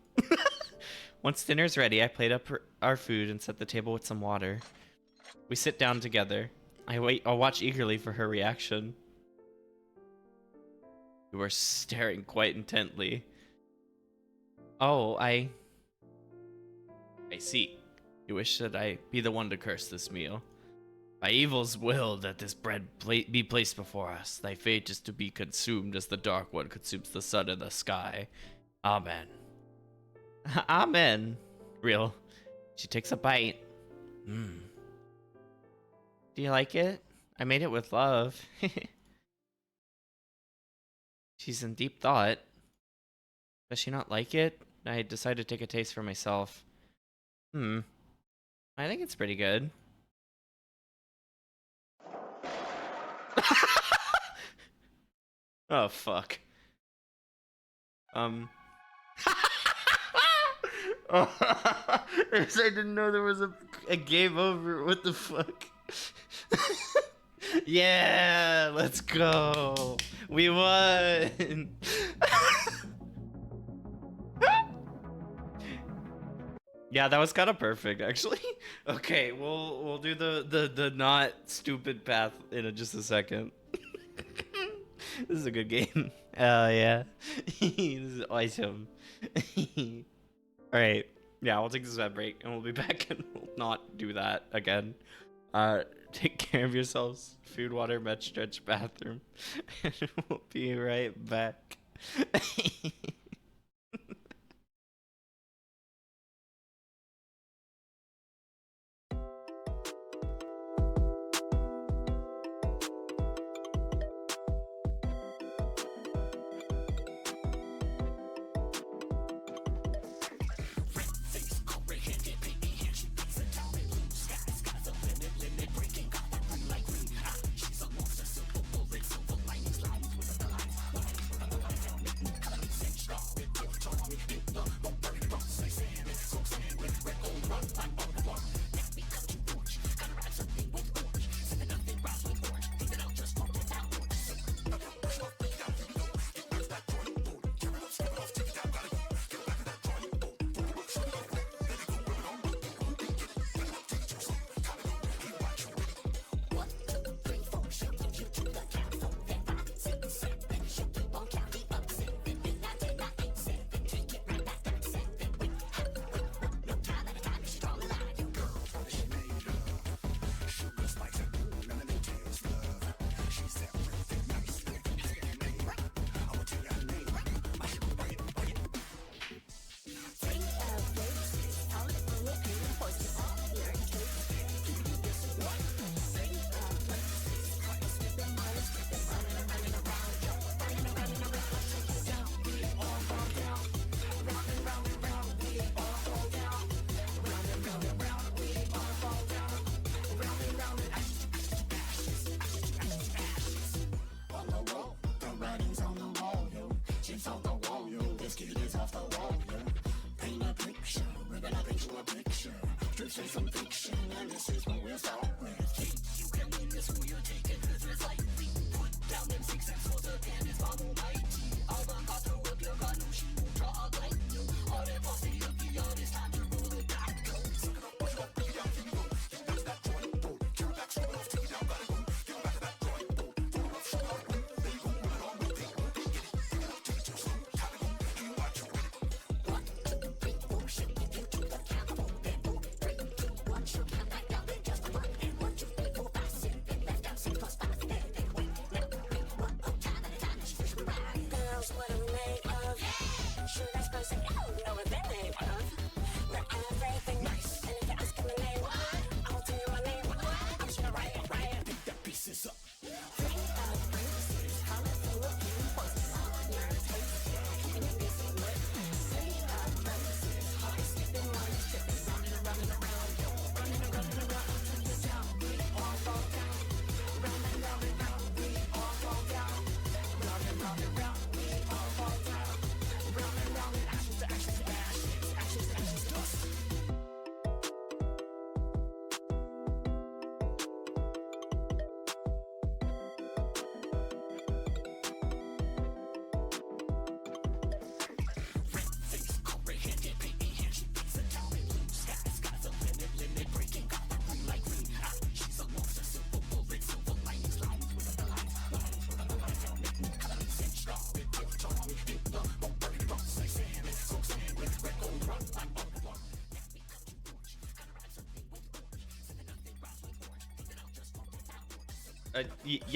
Once dinner's ready, I plate up our food and set the table with some water. We sit down together. I'll watch eagerly for her reaction. You are staring quite intently. Oh, I see. You wish that I be the one to curse this meal. By evil's will that this bread be placed before us. Thy fate is to be consumed as the Dark One consumes the sun in the sky. Amen. Amen. Real. She takes a bite. Do you like it? I made it with love. She's in deep thought. Does she not like it? I decided to take a taste for myself. I think it's pretty good. Oh, fuck. I didn't know there was a game over. What the fuck? Yeah, let's go. We won. Yeah, that was kind of perfect, actually. Okay, we'll do the not stupid path in just a second. This is a good game. Yeah. This is awesome. All right. Yeah, we'll take this ad break and we'll be back and we'll not do that again. Take care of yourselves. Food, water, med stretch, bathroom. And we'll be right back.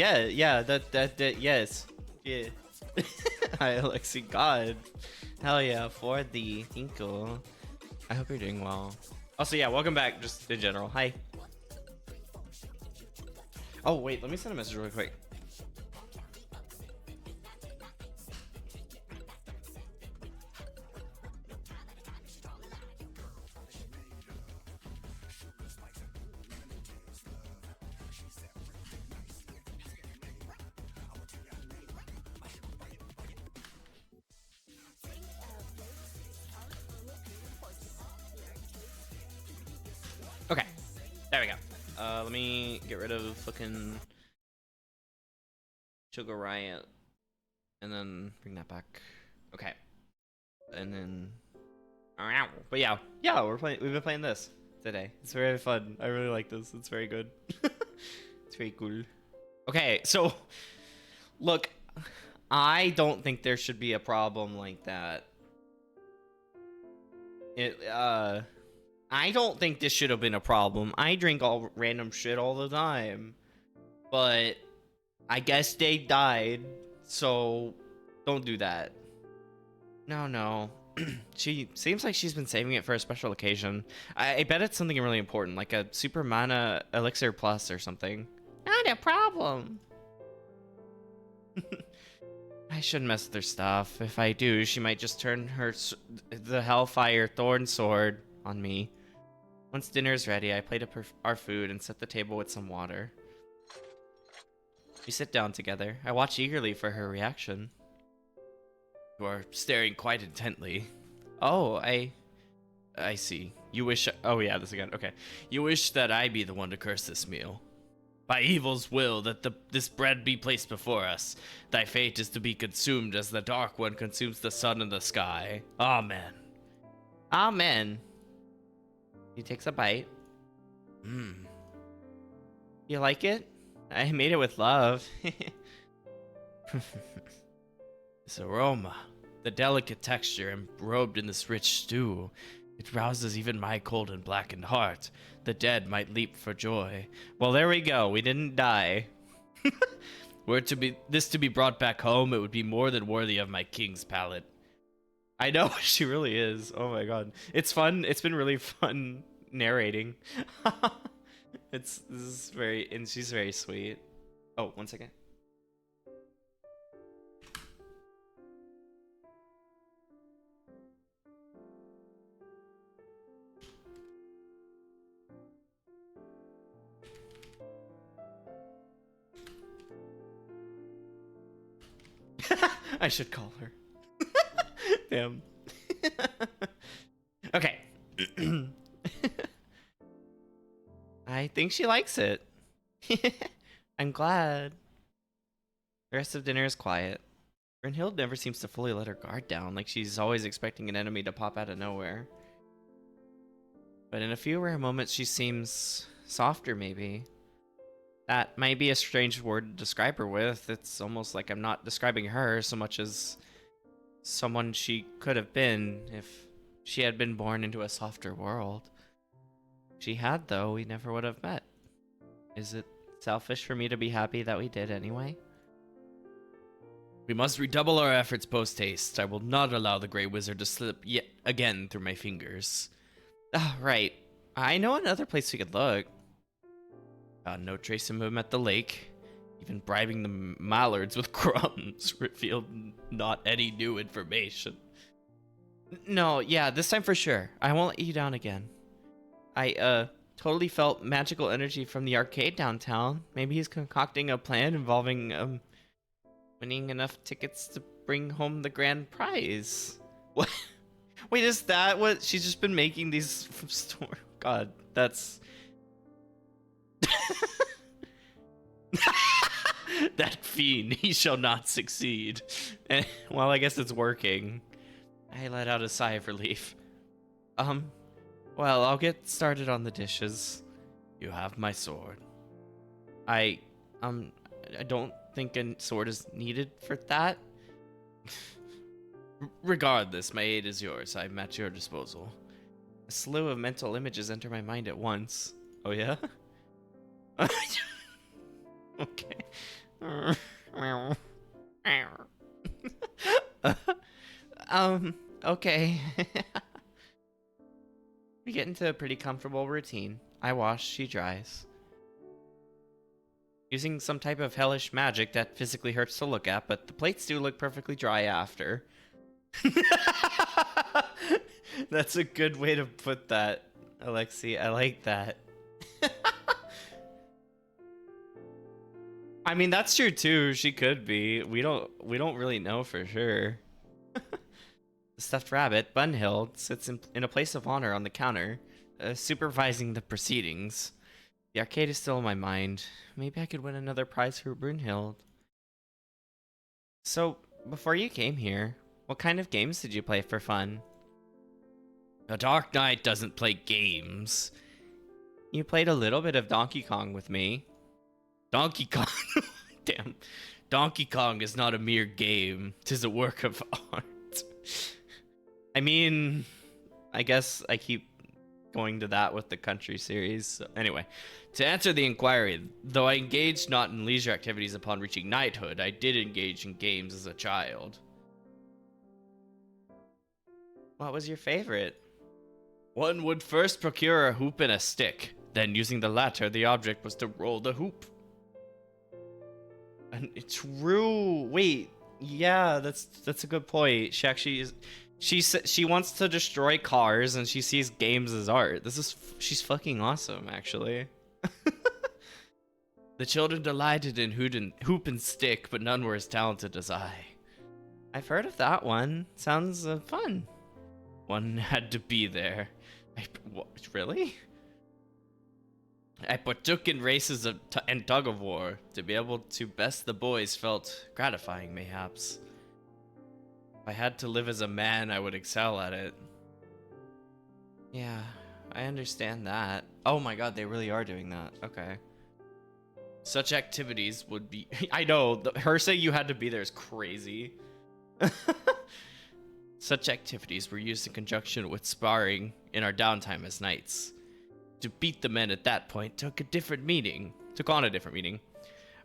Yeah, that, yes. Yeah. Hi, Alexi, God. Hell yeah, for the Tinkle. I hope you're doing well. Also, yeah, welcome back, just in general. Hi. Oh, wait, let me send a message really quick. Okay, there we go. Let me get rid of fucking Sugar Riot, and then bring that back. Okay, and then, but yeah, we've been playing this today. It's very fun. I really like this. It's very good. It's very cool. Okay, so look, I don't think there should be a problem like that. I don't think this should have been a problem. I drink all random shit all the time. But I guess they died, so don't do that. No. She seems like she's been saving it for a special occasion. I bet it's something really important, like a super mana elixir plus or something. Not a problem. I shouldn't mess with her stuff. If I do, she might just turn the Hellfire Thorn Sword on me. Once dinner is ready, I plate up our food and set the table with some water. We sit down together. I watch eagerly for her reaction. You are staring quite intently. Oh, I see. You wish... Oh yeah, this again. Okay. You wish that I be the one to curse this meal. By evil's will that this bread be placed before us. Thy fate is to be consumed as the Dark One consumes the sun and the sky. Amen. Amen. He takes a bite. You like it? I made it with love. This aroma, the delicate texture enrobed in this rich stew, it rouses even my cold and blackened heart. The dead might leap for joy. Well, there we go. We didn't die. Were this to be brought back home, it would be more than worthy of my king's palate. I know, she really is. Oh my god. It's fun. It's been really fun narrating. This is and she's very sweet. Oh, 1 second. I should call her. Damn. Okay. I think she likes it. I'm glad. The rest of dinner is quiet. Brynhild never seems to fully let her guard down, like she's always expecting an enemy to pop out of nowhere. But in a few rare moments, she seems softer, maybe. That might be a strange word to describe her with. It's almost like I'm not describing her so much as someone she could have been if she had been born into a softer world. If she had, though, we never would have met. Is it selfish for me to be happy that we did anyway? We must redouble our efforts post-haste. I will not allow the Grey Wizard to slip yet again through my fingers. Ah, right. I know another place we could look. No trace of him at the lake. Even bribing the mallards with crumbs revealed not any new information. No, yeah, this time for sure. I won't let you down again. I, totally felt magical energy from the arcade downtown. Maybe he's concocting a plan involving, Winning enough tickets to bring home the grand prize. What? Wait, is that what she's just been making these from store? God, that's that fiend. He shall not succeed. And, well, I guess it's working. I let out a sigh of relief. Well, I'll get started on the dishes. You have my sword. I don't think a sword is needed for that. Regardless, my aid is yours. I'm at your disposal. A slew of mental images enter my mind at once. Oh, yeah? Okay. Okay. We get into a pretty comfortable routine. I wash, she dries. Using some type of hellish magic that physically hurts to look at, but the plates do look perfectly dry after. That's a good way to put that, Alexi. I like that. I mean, that's true too. She could be. We don't really know for sure. The stuffed rabbit, Bunhild, sits in a place of honor on the counter, supervising the proceedings. The arcade is still in my mind. Maybe I could win another prize for Brunhild. So, before you came here, what kind of games did you play for fun? The Dark Knight doesn't play games. You played a little bit of Donkey Kong with me. Donkey Kong. Damn. Donkey Kong is not a mere game. 'Tis a work of art. I mean, I guess I keep going to that with the country series. So anyway, to answer the inquiry, though I engaged not in leisure activities upon reaching knighthood, I did engage in games as a child. What was your favorite? One would first procure a hoop and a stick. Then, using the latter, the object was to roll the hoop. And it's true. Wait, yeah, that's a good point. She actually is. She wants to destroy cars, and she sees games as art. She's fucking awesome, actually. The children delighted in hoop and stick, but none were as talented as I. I've heard of that one. Sounds fun. One had to be there. What, really? I partook in races and tug of war. To be able to best the boys felt gratifying, mayhaps. If I had to live as a man, I would excel at it. Yeah, I understand that. Oh my god, they really are doing that. Okay. Such activities would be... I know, her saying you had to be there is crazy. Such activities were used in conjunction with sparring in our downtime as knights. To beat the men at that point took on a different meaning.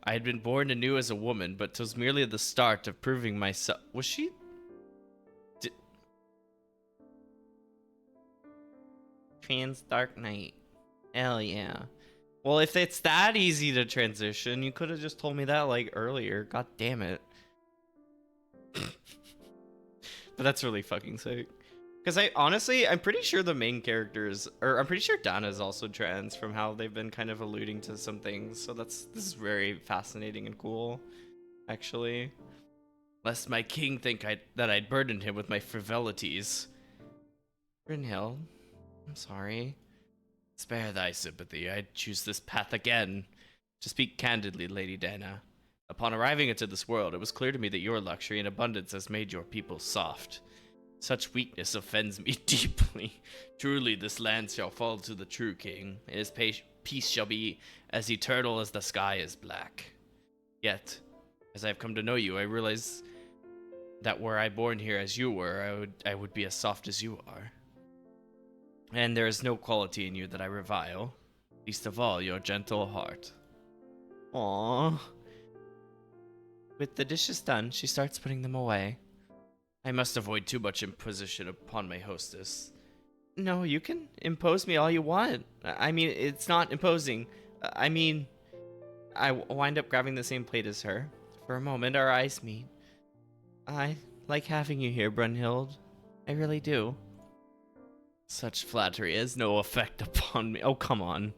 I had been born anew as a woman, but 'twas merely the start of proving myself. Was she? Trans Dark Knight. Hell yeah. Well, if it's that easy to transition, you could have just told me that like earlier. God damn it. But that's really fucking sick. Because I'm pretty sure the main characters, or I'm pretty sure Dana is also trans from how they've been kind of alluding to some things. So this is very fascinating and cool, actually. Lest my king think that I'd burdened him with my frivolities. Brynhild, I'm sorry. Spare thy sympathy. I'd choose this path again. To speak candidly, Lady Dana, upon arriving into this world, it was clear to me that your luxury and abundance has made your people soft. Such weakness offends me deeply. Truly, this land shall fall to the true king, and his peace shall be as eternal as the sky is black. Yet, as I have come to know you, I realize that were I born here as you were, I would be as soft as you are. And there is no quality in you that I revile, least of all your gentle heart. Aww. With the dishes done, she starts putting them away. I must avoid too much imposition upon my hostess. No, you can impose me all you want. I mean, it's not imposing. I mean, I wind up grabbing the same plate as her. For a moment, our eyes meet. I like having you here, Brunhild. I really do. Such flattery has no effect upon me. Oh, come on.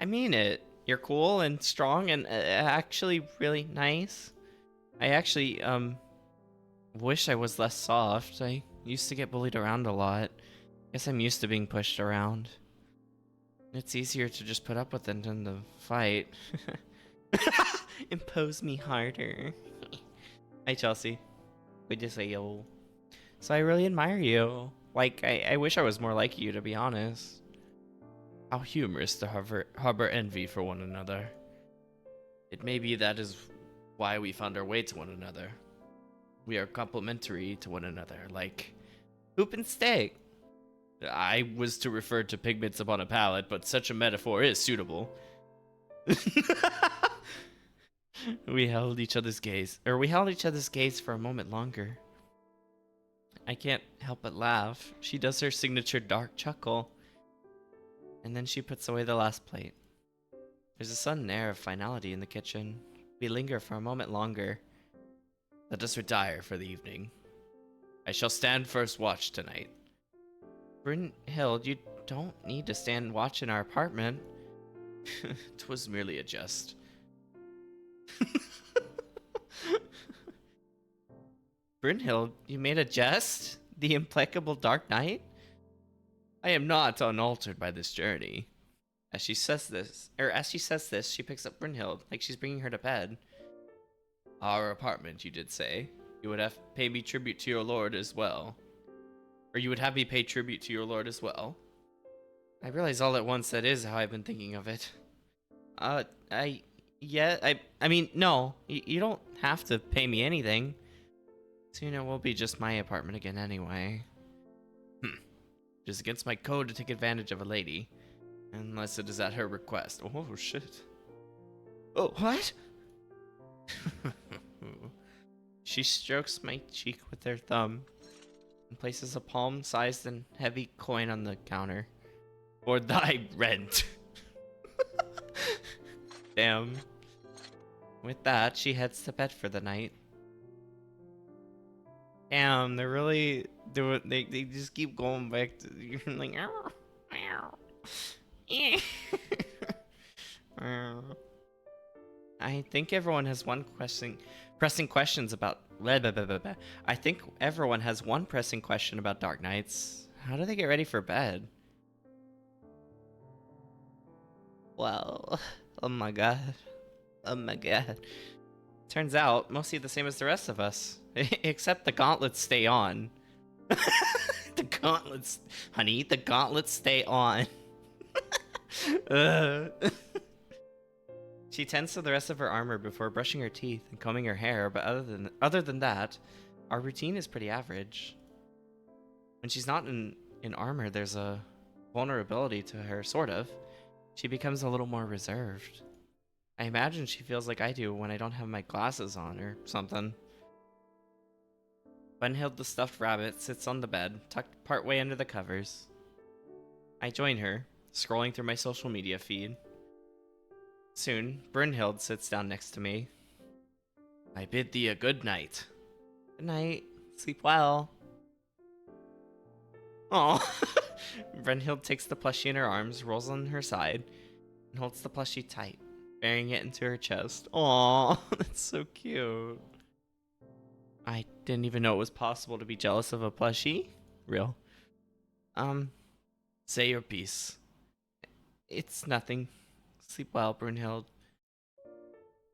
I mean it. You're cool and strong and actually really nice. I actually, wish I was less soft. I used to get bullied around a lot. Guess I'm used to being pushed around. It's easier to just put up with it than to fight. Impose me harder. Hi, Chelsea. Good to say yo. So I really admire you. Like, I wish I was more like you, to be honest. How humorous to harbor envy for one another. It may be that is why we found our way to one another. We are complementary to one another, like hoop and stick. I was to refer to pigments upon a palette, but such a metaphor is suitable. We held each other's gaze for a moment longer. I can't help but laugh. She does her signature dark chuckle, and then she puts away the last plate. There's a sudden air of finality in the kitchen. We linger for a moment longer. Let us retire for the evening. I shall stand first watch tonight. Brynhild, you don't need to stand watch in our apartment. 'Twas merely a jest. Brynhild, you made a jest? The implacable Dark Knight? I am not unaltered by this journey. As she says this, she picks up Brynhild like she's bringing her to bed. Our apartment, you did say. You would have pay me tribute to your lord as well. Or you would have me pay tribute to your lord as well. I realize all at once that is how I've been thinking of it. I mean, no, you don't have to pay me anything. Soon it will be just my apartment again anyway. It is against my code to take advantage of a lady. Unless it is at her request. Oh, shit. Oh, what? She strokes my cheek with her thumb and places a palm-sized and heavy coin on the counter. For thy rent. Damn. With that, she heads to bed for the night. Damn, they're really doing. They just keep going back to. You're like, ow, ow. I think everyone has one pressing questions about. Blah, blah, blah, blah, blah. I think everyone has one pressing question about Dark Knights. How do they get ready for bed? Well, oh my god. Oh my god. Turns out, mostly the same as the rest of us. Except the gauntlets stay on. The gauntlets, honey, the gauntlets stay on. She tends to the rest of her armor before brushing her teeth and combing her hair, but other than that, our routine is pretty average. When she's not in armor, there's a vulnerability to her, sort of. She becomes a little more reserved. I imagine she feels like I do when I don't have my glasses on or something. Brynhild the stuffed rabbit sits on the bed, tucked partway under the covers. I join her, scrolling through my social media feed. Soon, Brynhild sits down next to me. I bid thee a good night. Good night. Sleep well. Aw. Brynhild takes the plushie in her arms, rolls on her side, and holds the plushie tight, burying it into her chest. Aw, that's so cute. I didn't even know it was possible to be jealous of a plushie. Real. Say your piece. It's nothing. Sleep well, Brynhild.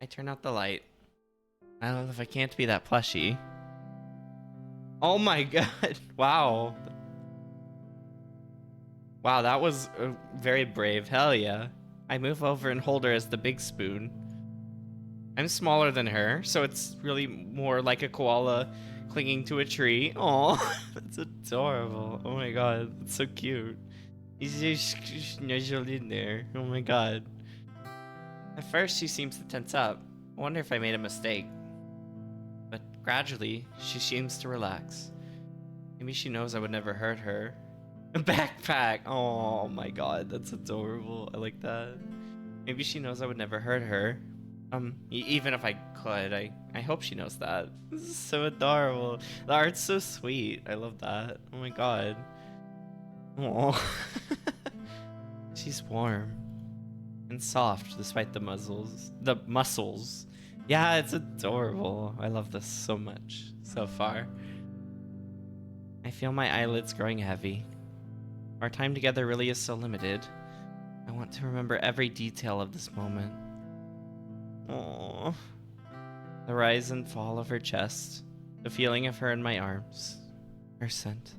I turn out the light. I don't know if I can't be that plushie. Oh my god. Wow. Wow, that was very brave. Hell yeah. I move over and hold her as the big spoon. I'm smaller than her, so it's really more like a koala clinging to a tree. Aw, that's adorable. Oh my god, that's so cute. He's just snuggled in there. Oh my god. At first, she seems to tense up. I wonder if I made a mistake. But gradually, she seems to relax. Maybe she knows I would never hurt her. A backpack! Oh my god, that's adorable. I like that. Maybe she knows I would never hurt her. Even if I could, I hope she knows that. This is so adorable. The art's so sweet. I love that. Oh my god. Oh. She's warm and soft despite the muscles Yeah, it's adorable. I love this so much so far. I feel my eyelids growing heavy. Our time together really is so limited. I want to remember every detail of this moment. Aww. The rise and fall of her chest. The feeling of her in my arms. Her scent.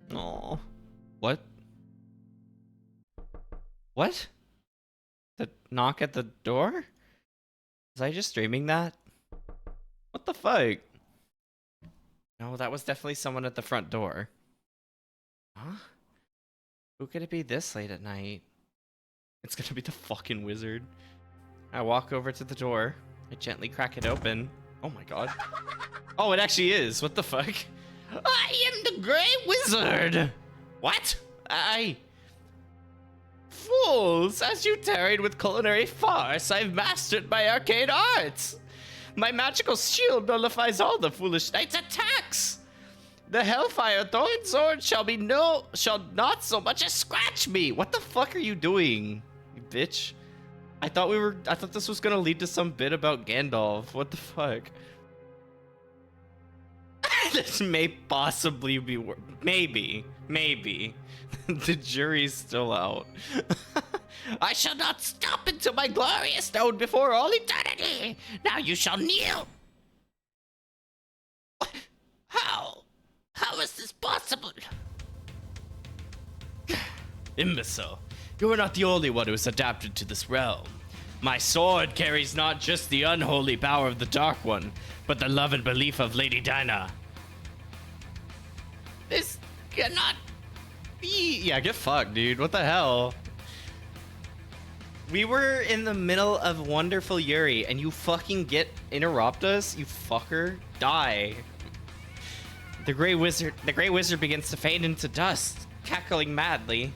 Aww. What? What? The knock at the door? Was I just dreaming that? What the fuck? No, that was definitely someone at the front door. Huh? Who could it be this late at night? It's gonna be the fucking wizard. I walk over to the door. I gently crack it open. Oh my god. Oh, it actually is. What the fuck? I am the Grey Wizard! What? Fools! As you tarried with culinary farce, I've mastered my arcane arts! My magical shield nullifies all the foolish knight's attacks! The Hellfire Thorn Sword shall not so much as scratch me! What the fuck are you doing, you bitch? I thought this was gonna lead to some bit about Gandalf. What the fuck? This may possibly be maybe. The jury's still out. I shall not stop until my glory is known before all eternity. Now you shall kneel. How? How is this possible? Imbecile. You are not the only one who is adapted to this realm. My sword carries not just the unholy power of the Dark One, but the love and belief of Lady Dinah. This cannot be. Yeah, get fucked, dude. What the hell? We were in the middle of Wonderful Yuri, and you fucking interrupt us, you fucker. Die. The Grey Wizard begins to fade into dust, cackling madly.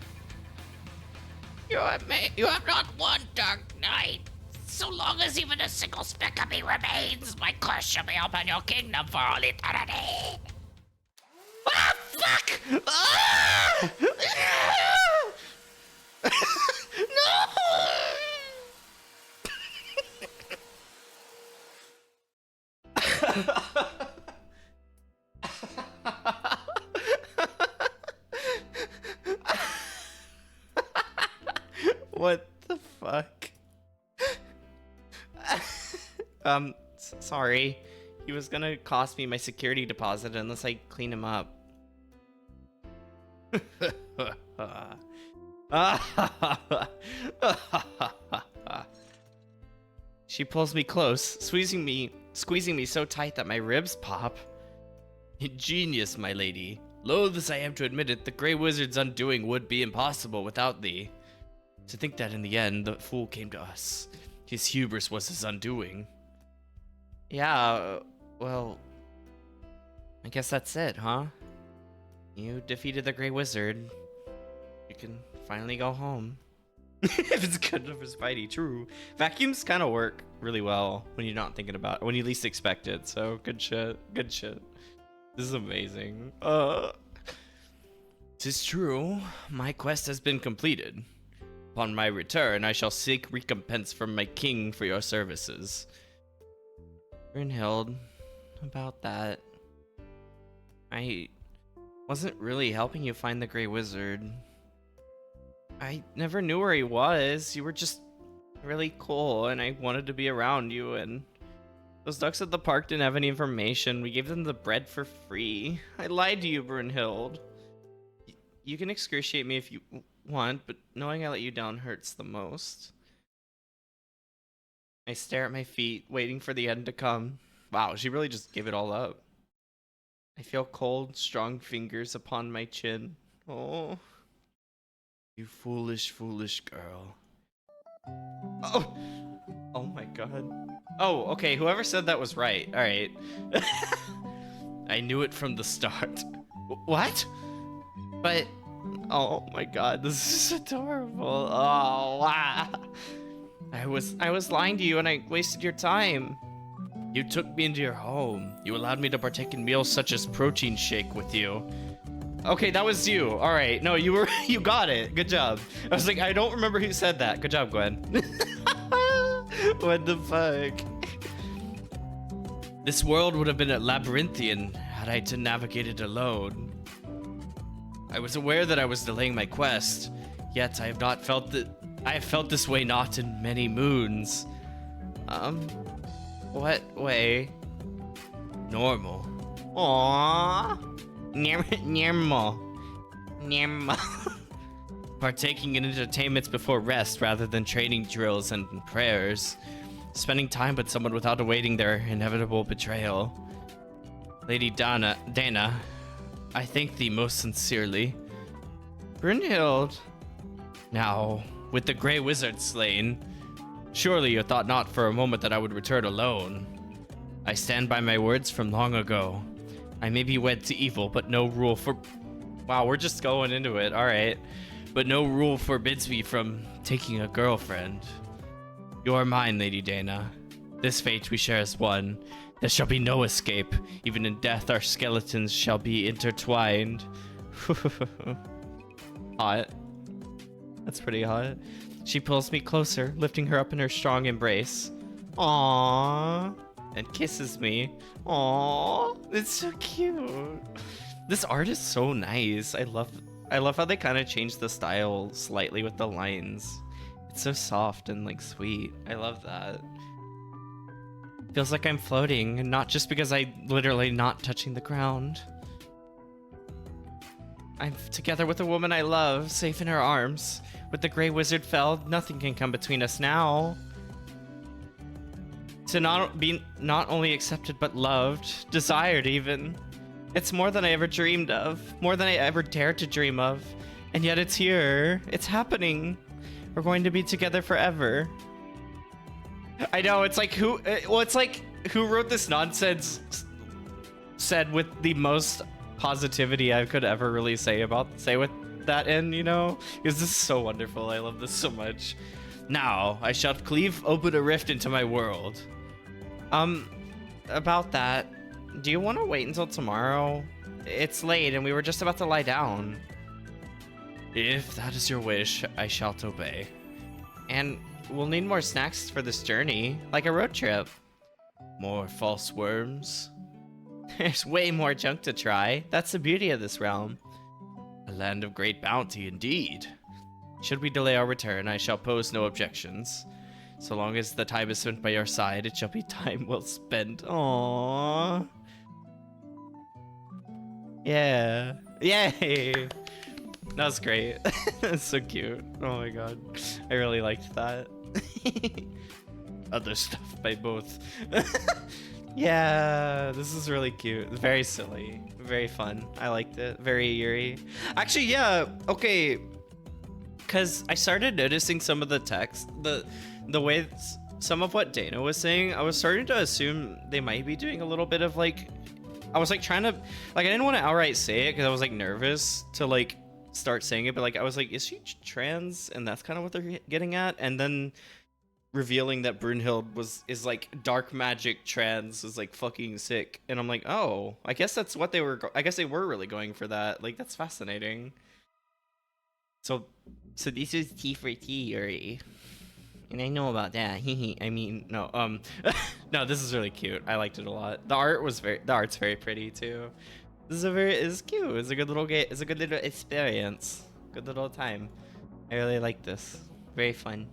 You have not won, Dark Knight. So long as even a single speck of me remains, my curse shall be upon your kingdom for all eternity. Ah, fuck! Ah! No! What the fuck? Sorry. He was gonna cost me my security deposit unless I clean him up. She pulls me close, squeezing me so tight that my ribs pop. Genius, my lady. Loath as I am to admit it, the Grey Wizard's undoing would be impossible without thee. To think that in the end, the fool came to us. His hubris was his undoing. Yeah, well, I guess that's it, huh? You defeated the Grey Wizard. You can finally go home. If it's good enough for Spidey, true. Vacuums kind of work really well when you're not thinking about it, when you least expect it, so good shit, good shit. This is amazing. 'Tis true, my quest has been completed. Upon my return, I shall seek recompense from my king for your services. Brynhild, about that. I wasn't really helping you find the Grey Wizard. I never knew where he was. You were just really cool, and I wanted to be around you, and those ducks at the park didn't have any information. We gave them the bread for free. I lied to you, Brynhild. You can excruciate me if you want, but knowing I let you down hurts the most. I stare at my feet, waiting for the end to come. Wow, she really just gave it all up. I feel cold, strong fingers upon my chin. Oh, you foolish, foolish girl. Oh, oh my god. Oh, okay, whoever said that was right. All right. I knew it from the start. What? But, oh my god, this is adorable. Oh, wow. I was lying to you and I wasted your time. You took me into your home. You allowed me to partake in meals such as protein shake with you. Okay, that was you. All right. No, you got it. Good job. I was like, I don't remember who said that. Good job, Gwen. What the fuck? This world would have been labyrinthian had I to navigate it alone. I was aware that I was delaying my quest, yet I have not felt that I have felt this way not in many moons. What way? Normal. Aww. Normal. Partaking in entertainments before rest rather than training drills and prayers. Spending time with someone without awaiting their inevitable betrayal. Lady Dana, I thank thee most sincerely. Brynhild. Now, with the Grey Wizard slain, surely you thought not for a moment that I would return alone. I stand by my words from long ago. I may be wed to evil, but no rule for... Wow, we're just going into it, alright. But no rule forbids me from taking a girlfriend. You are mine, Lady Dana. This fate we share as one. There shall be no escape. Even in death our skeletons shall be intertwined. Hot. That's pretty hot. She pulls me closer, lifting her up in her strong embrace. Aww. And kisses me. Aww. It's so cute. This art is so nice. I love how they kind of changed the style slightly with the lines. It's so soft and like sweet. I love that. Feels like I'm floating, and not just because I literally not touching the ground. I'm together with a woman I love, safe in her arms. With the Grey Wizard felled, nothing can come between us now. To not be not only accepted but loved, desired even. It's more than I ever dreamed of, more than I ever dared to dream of. And yet it's here. It's happening. We're going to be together forever. I know, it's like who wrote this nonsense said with the most positivity I could ever really say with that in, you know? Because this is so wonderful. I love this so much. Now, I shall cleave open a rift into my world. About that, do you want to wait until tomorrow? It's late and we were just about to lie down. If that is your wish, I shall obey. And we'll need more snacks for this journey, like a road trip. More false worms. There's way more junk to try. That's the beauty of this realm. A land of great bounty indeed. Should we delay our return, I shall pose no objections. So long as the time is spent by your side, it shall be time well spent. Aww. Yeah. Yay! That was great. That's so cute. Oh my god. I really liked that. Other stuff by both. Yeah, this is really cute. Very silly. Very fun. I liked it. Very eerie. Actually, yeah. Okay. Because I started noticing some of the text. The way some of what Dana was saying, I was starting to assume they might be doing a little bit of like... I was like trying to... Like, I didn't want to outright say it because I was like nervous to like start saying it. But like, I was like, is she trans? And that's kind of what they're getting at. And then... revealing that Brynhild is like dark magic trans is like fucking sick, and I'm like, oh, I guess that's what they were. I guess they were really going for that. Like, that's fascinating. So this is T for Theory, and I know about that. I mean, no, no, this is really cute. I liked it a lot. The art's very pretty too. It's cute. It's a good little game. It's a good little experience. Good little time. I really like this. Very fun.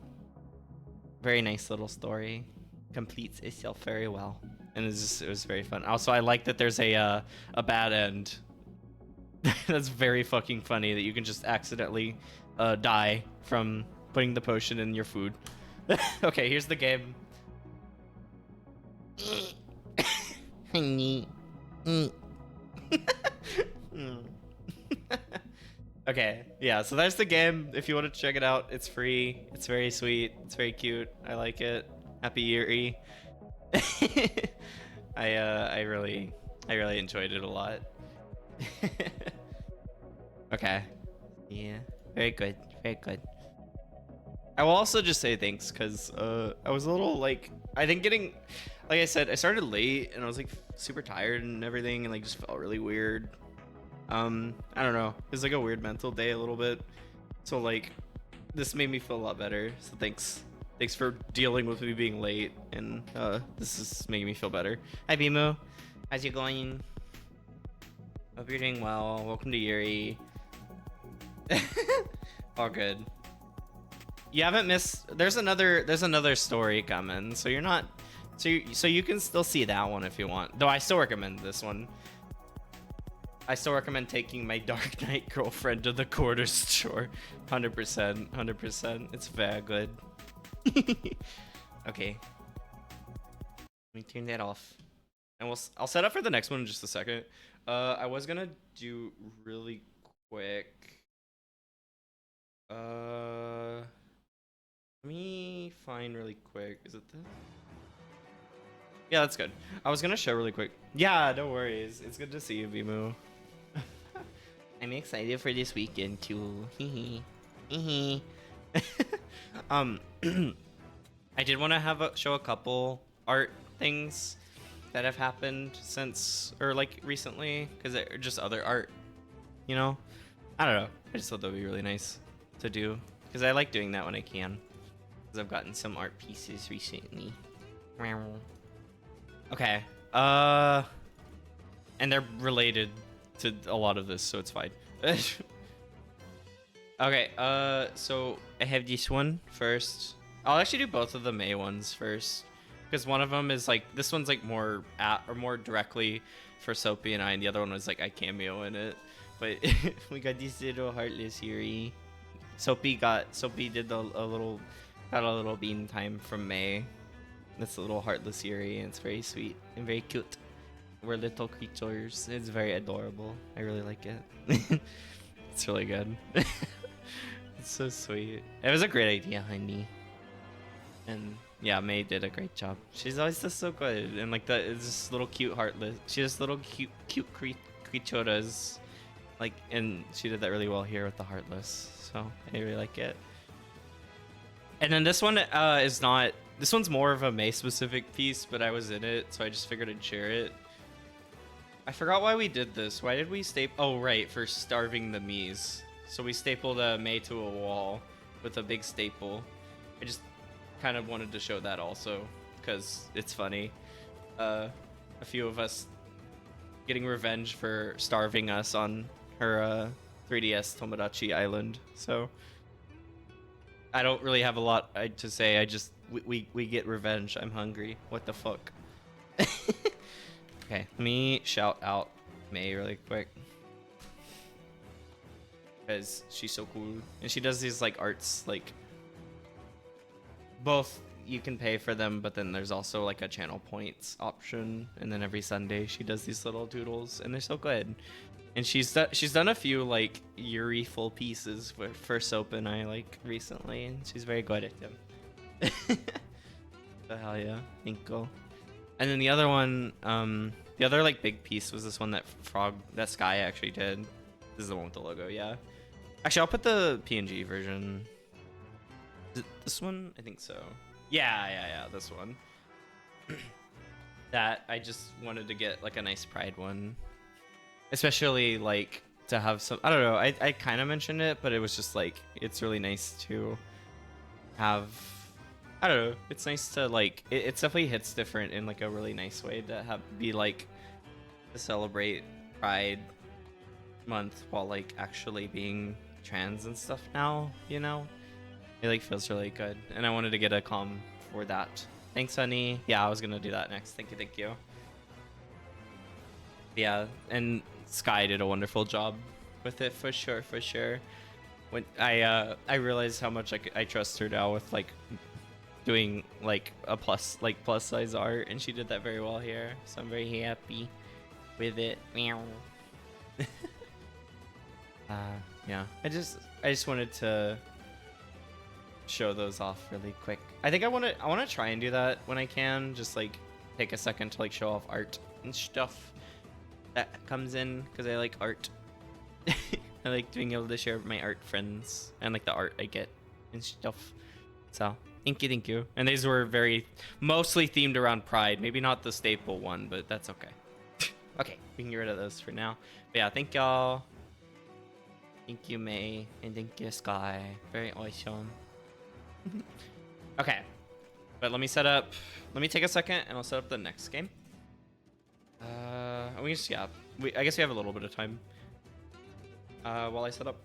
Very nice little story. Completes itself very well, and it was very fun. Also, I like that there's a bad end. That's very fucking funny that you can just accidentally die from putting the potion in your food. Okay, here's the game. Honey. Okay, yeah, so there's the game. If you want to check it out, it's free. It's very sweet. It's very cute. I like it. Happy Year-y. I really enjoyed it a lot. Okay. Yeah, very good. Very good. I will also just say thanks because I was a little like, I think getting, like I said, I started late and I was like super tired and everything and like just felt really weird. I don't know. It was like a weird mental day a little bit. So like, this made me feel a lot better. So thanks Thanks for dealing with me being late, and this is making me feel better. Hi, Bimu. How's it going? Hope you're doing well. Welcome to Yuri. All good. You haven't missed. There's another story coming, so you're not. So you can still see that one if you want. Though I still recommend this one. I still recommend taking my Dark Knight girlfriend to the quarter store. 100%, 100%. It's very good. Okay. Let me turn that off. And I'll set up for the next one in just a second. I was gonna do really quick. Let me find really quick. Is it this? Yeah, that's good. I was gonna show really quick. Yeah, no worries. It's good to see you, Bimu. I'm excited for this weekend too. I did want to show a couple art things that have happened since, or like recently, because they're just other art, you know? I don't know. I just thought that would be really nice to do, because I like doing that when I can, because I've gotten some art pieces recently. Okay. And they're related to a lot of this, so it's fine. Okay, so I have this one first. I'll actually do both of the May ones first, because one of them is like, this one's like more more directly for Soapy and I, and the other one was like I cameo in it. But we got this little heartless Yuri. Soapy got a little bean time from May. That's a little heartless Yuri, and it's very sweet and very cute. We're little creatures. It's very adorable. I really like it. It's really good. It's so sweet. It was a great idea, honey. And yeah, May did a great job. She's always just so good. And like it's just little cute heartless. She has little cute creaturas. Like, and she did that really well here with the heartless. So I really like it. And then this one is not. This one's more of a May specific piece, but I was in it, so I just figured I'd share it. I forgot why we did this. Why did we staple? Oh, right, for starving the Mies. So we stapled May to a wall with a big staple. I just kind of wanted to show that also, because it's funny. A few of us getting revenge for starving us on her 3DS Tomodachi Island. So I don't really have a lot to say. I just we get revenge. I'm hungry. What the fuck? Okay, let me shout out May really quick, because she's so cool, and she does these like arts, like both you can pay for them, but then there's also like a channel points option, and then every Sunday she does these little doodles, and they're so good. And she's done a few like Yuri full pieces for Soap and I like recently, and she's very good at them. The hell yeah, Inko. And then the other one, the other like big piece was this one that Sky actually did. This is the one with the logo, yeah. Actually, I'll put the PNG version. Is it this one? I think so. Yeah, this one. That I just wanted to get like a nice Pride one. Especially like to have some, I don't know, I kind of mentioned it, but it was just like, it's really nice to have, I don't know, it's nice to like, it definitely hits different in like a really nice way to be like, to celebrate Pride Month while like actually being trans and stuff now, you know? It like feels really good, and I wanted to get a comm for that. Thanks, honey. Yeah, I was gonna do that next. Thank you. Yeah, and Sky did a wonderful job with it for sure. When I realized how much I trust her now with like doing like a plus size art, and she did that very well here. So I'm very happy with it. Meow. Yeah, I just wanted to show those off really quick. I think I want to try and do that when I can. Just like take a second to like show off art and stuff that comes in, because I like art. I like being able to share with my art friends and like the art I get and stuff. So thank you. And these were mostly themed around Pride. Maybe not the staple one, but that's okay. Okay, we can get rid of those for now. But yeah, thank y'all. Thank you, May, and thank you, Sky. Very awesome. Okay, but let me set up. Let me take a second, and I'll set up the next game. We just I guess we have a little bit of time while I set up.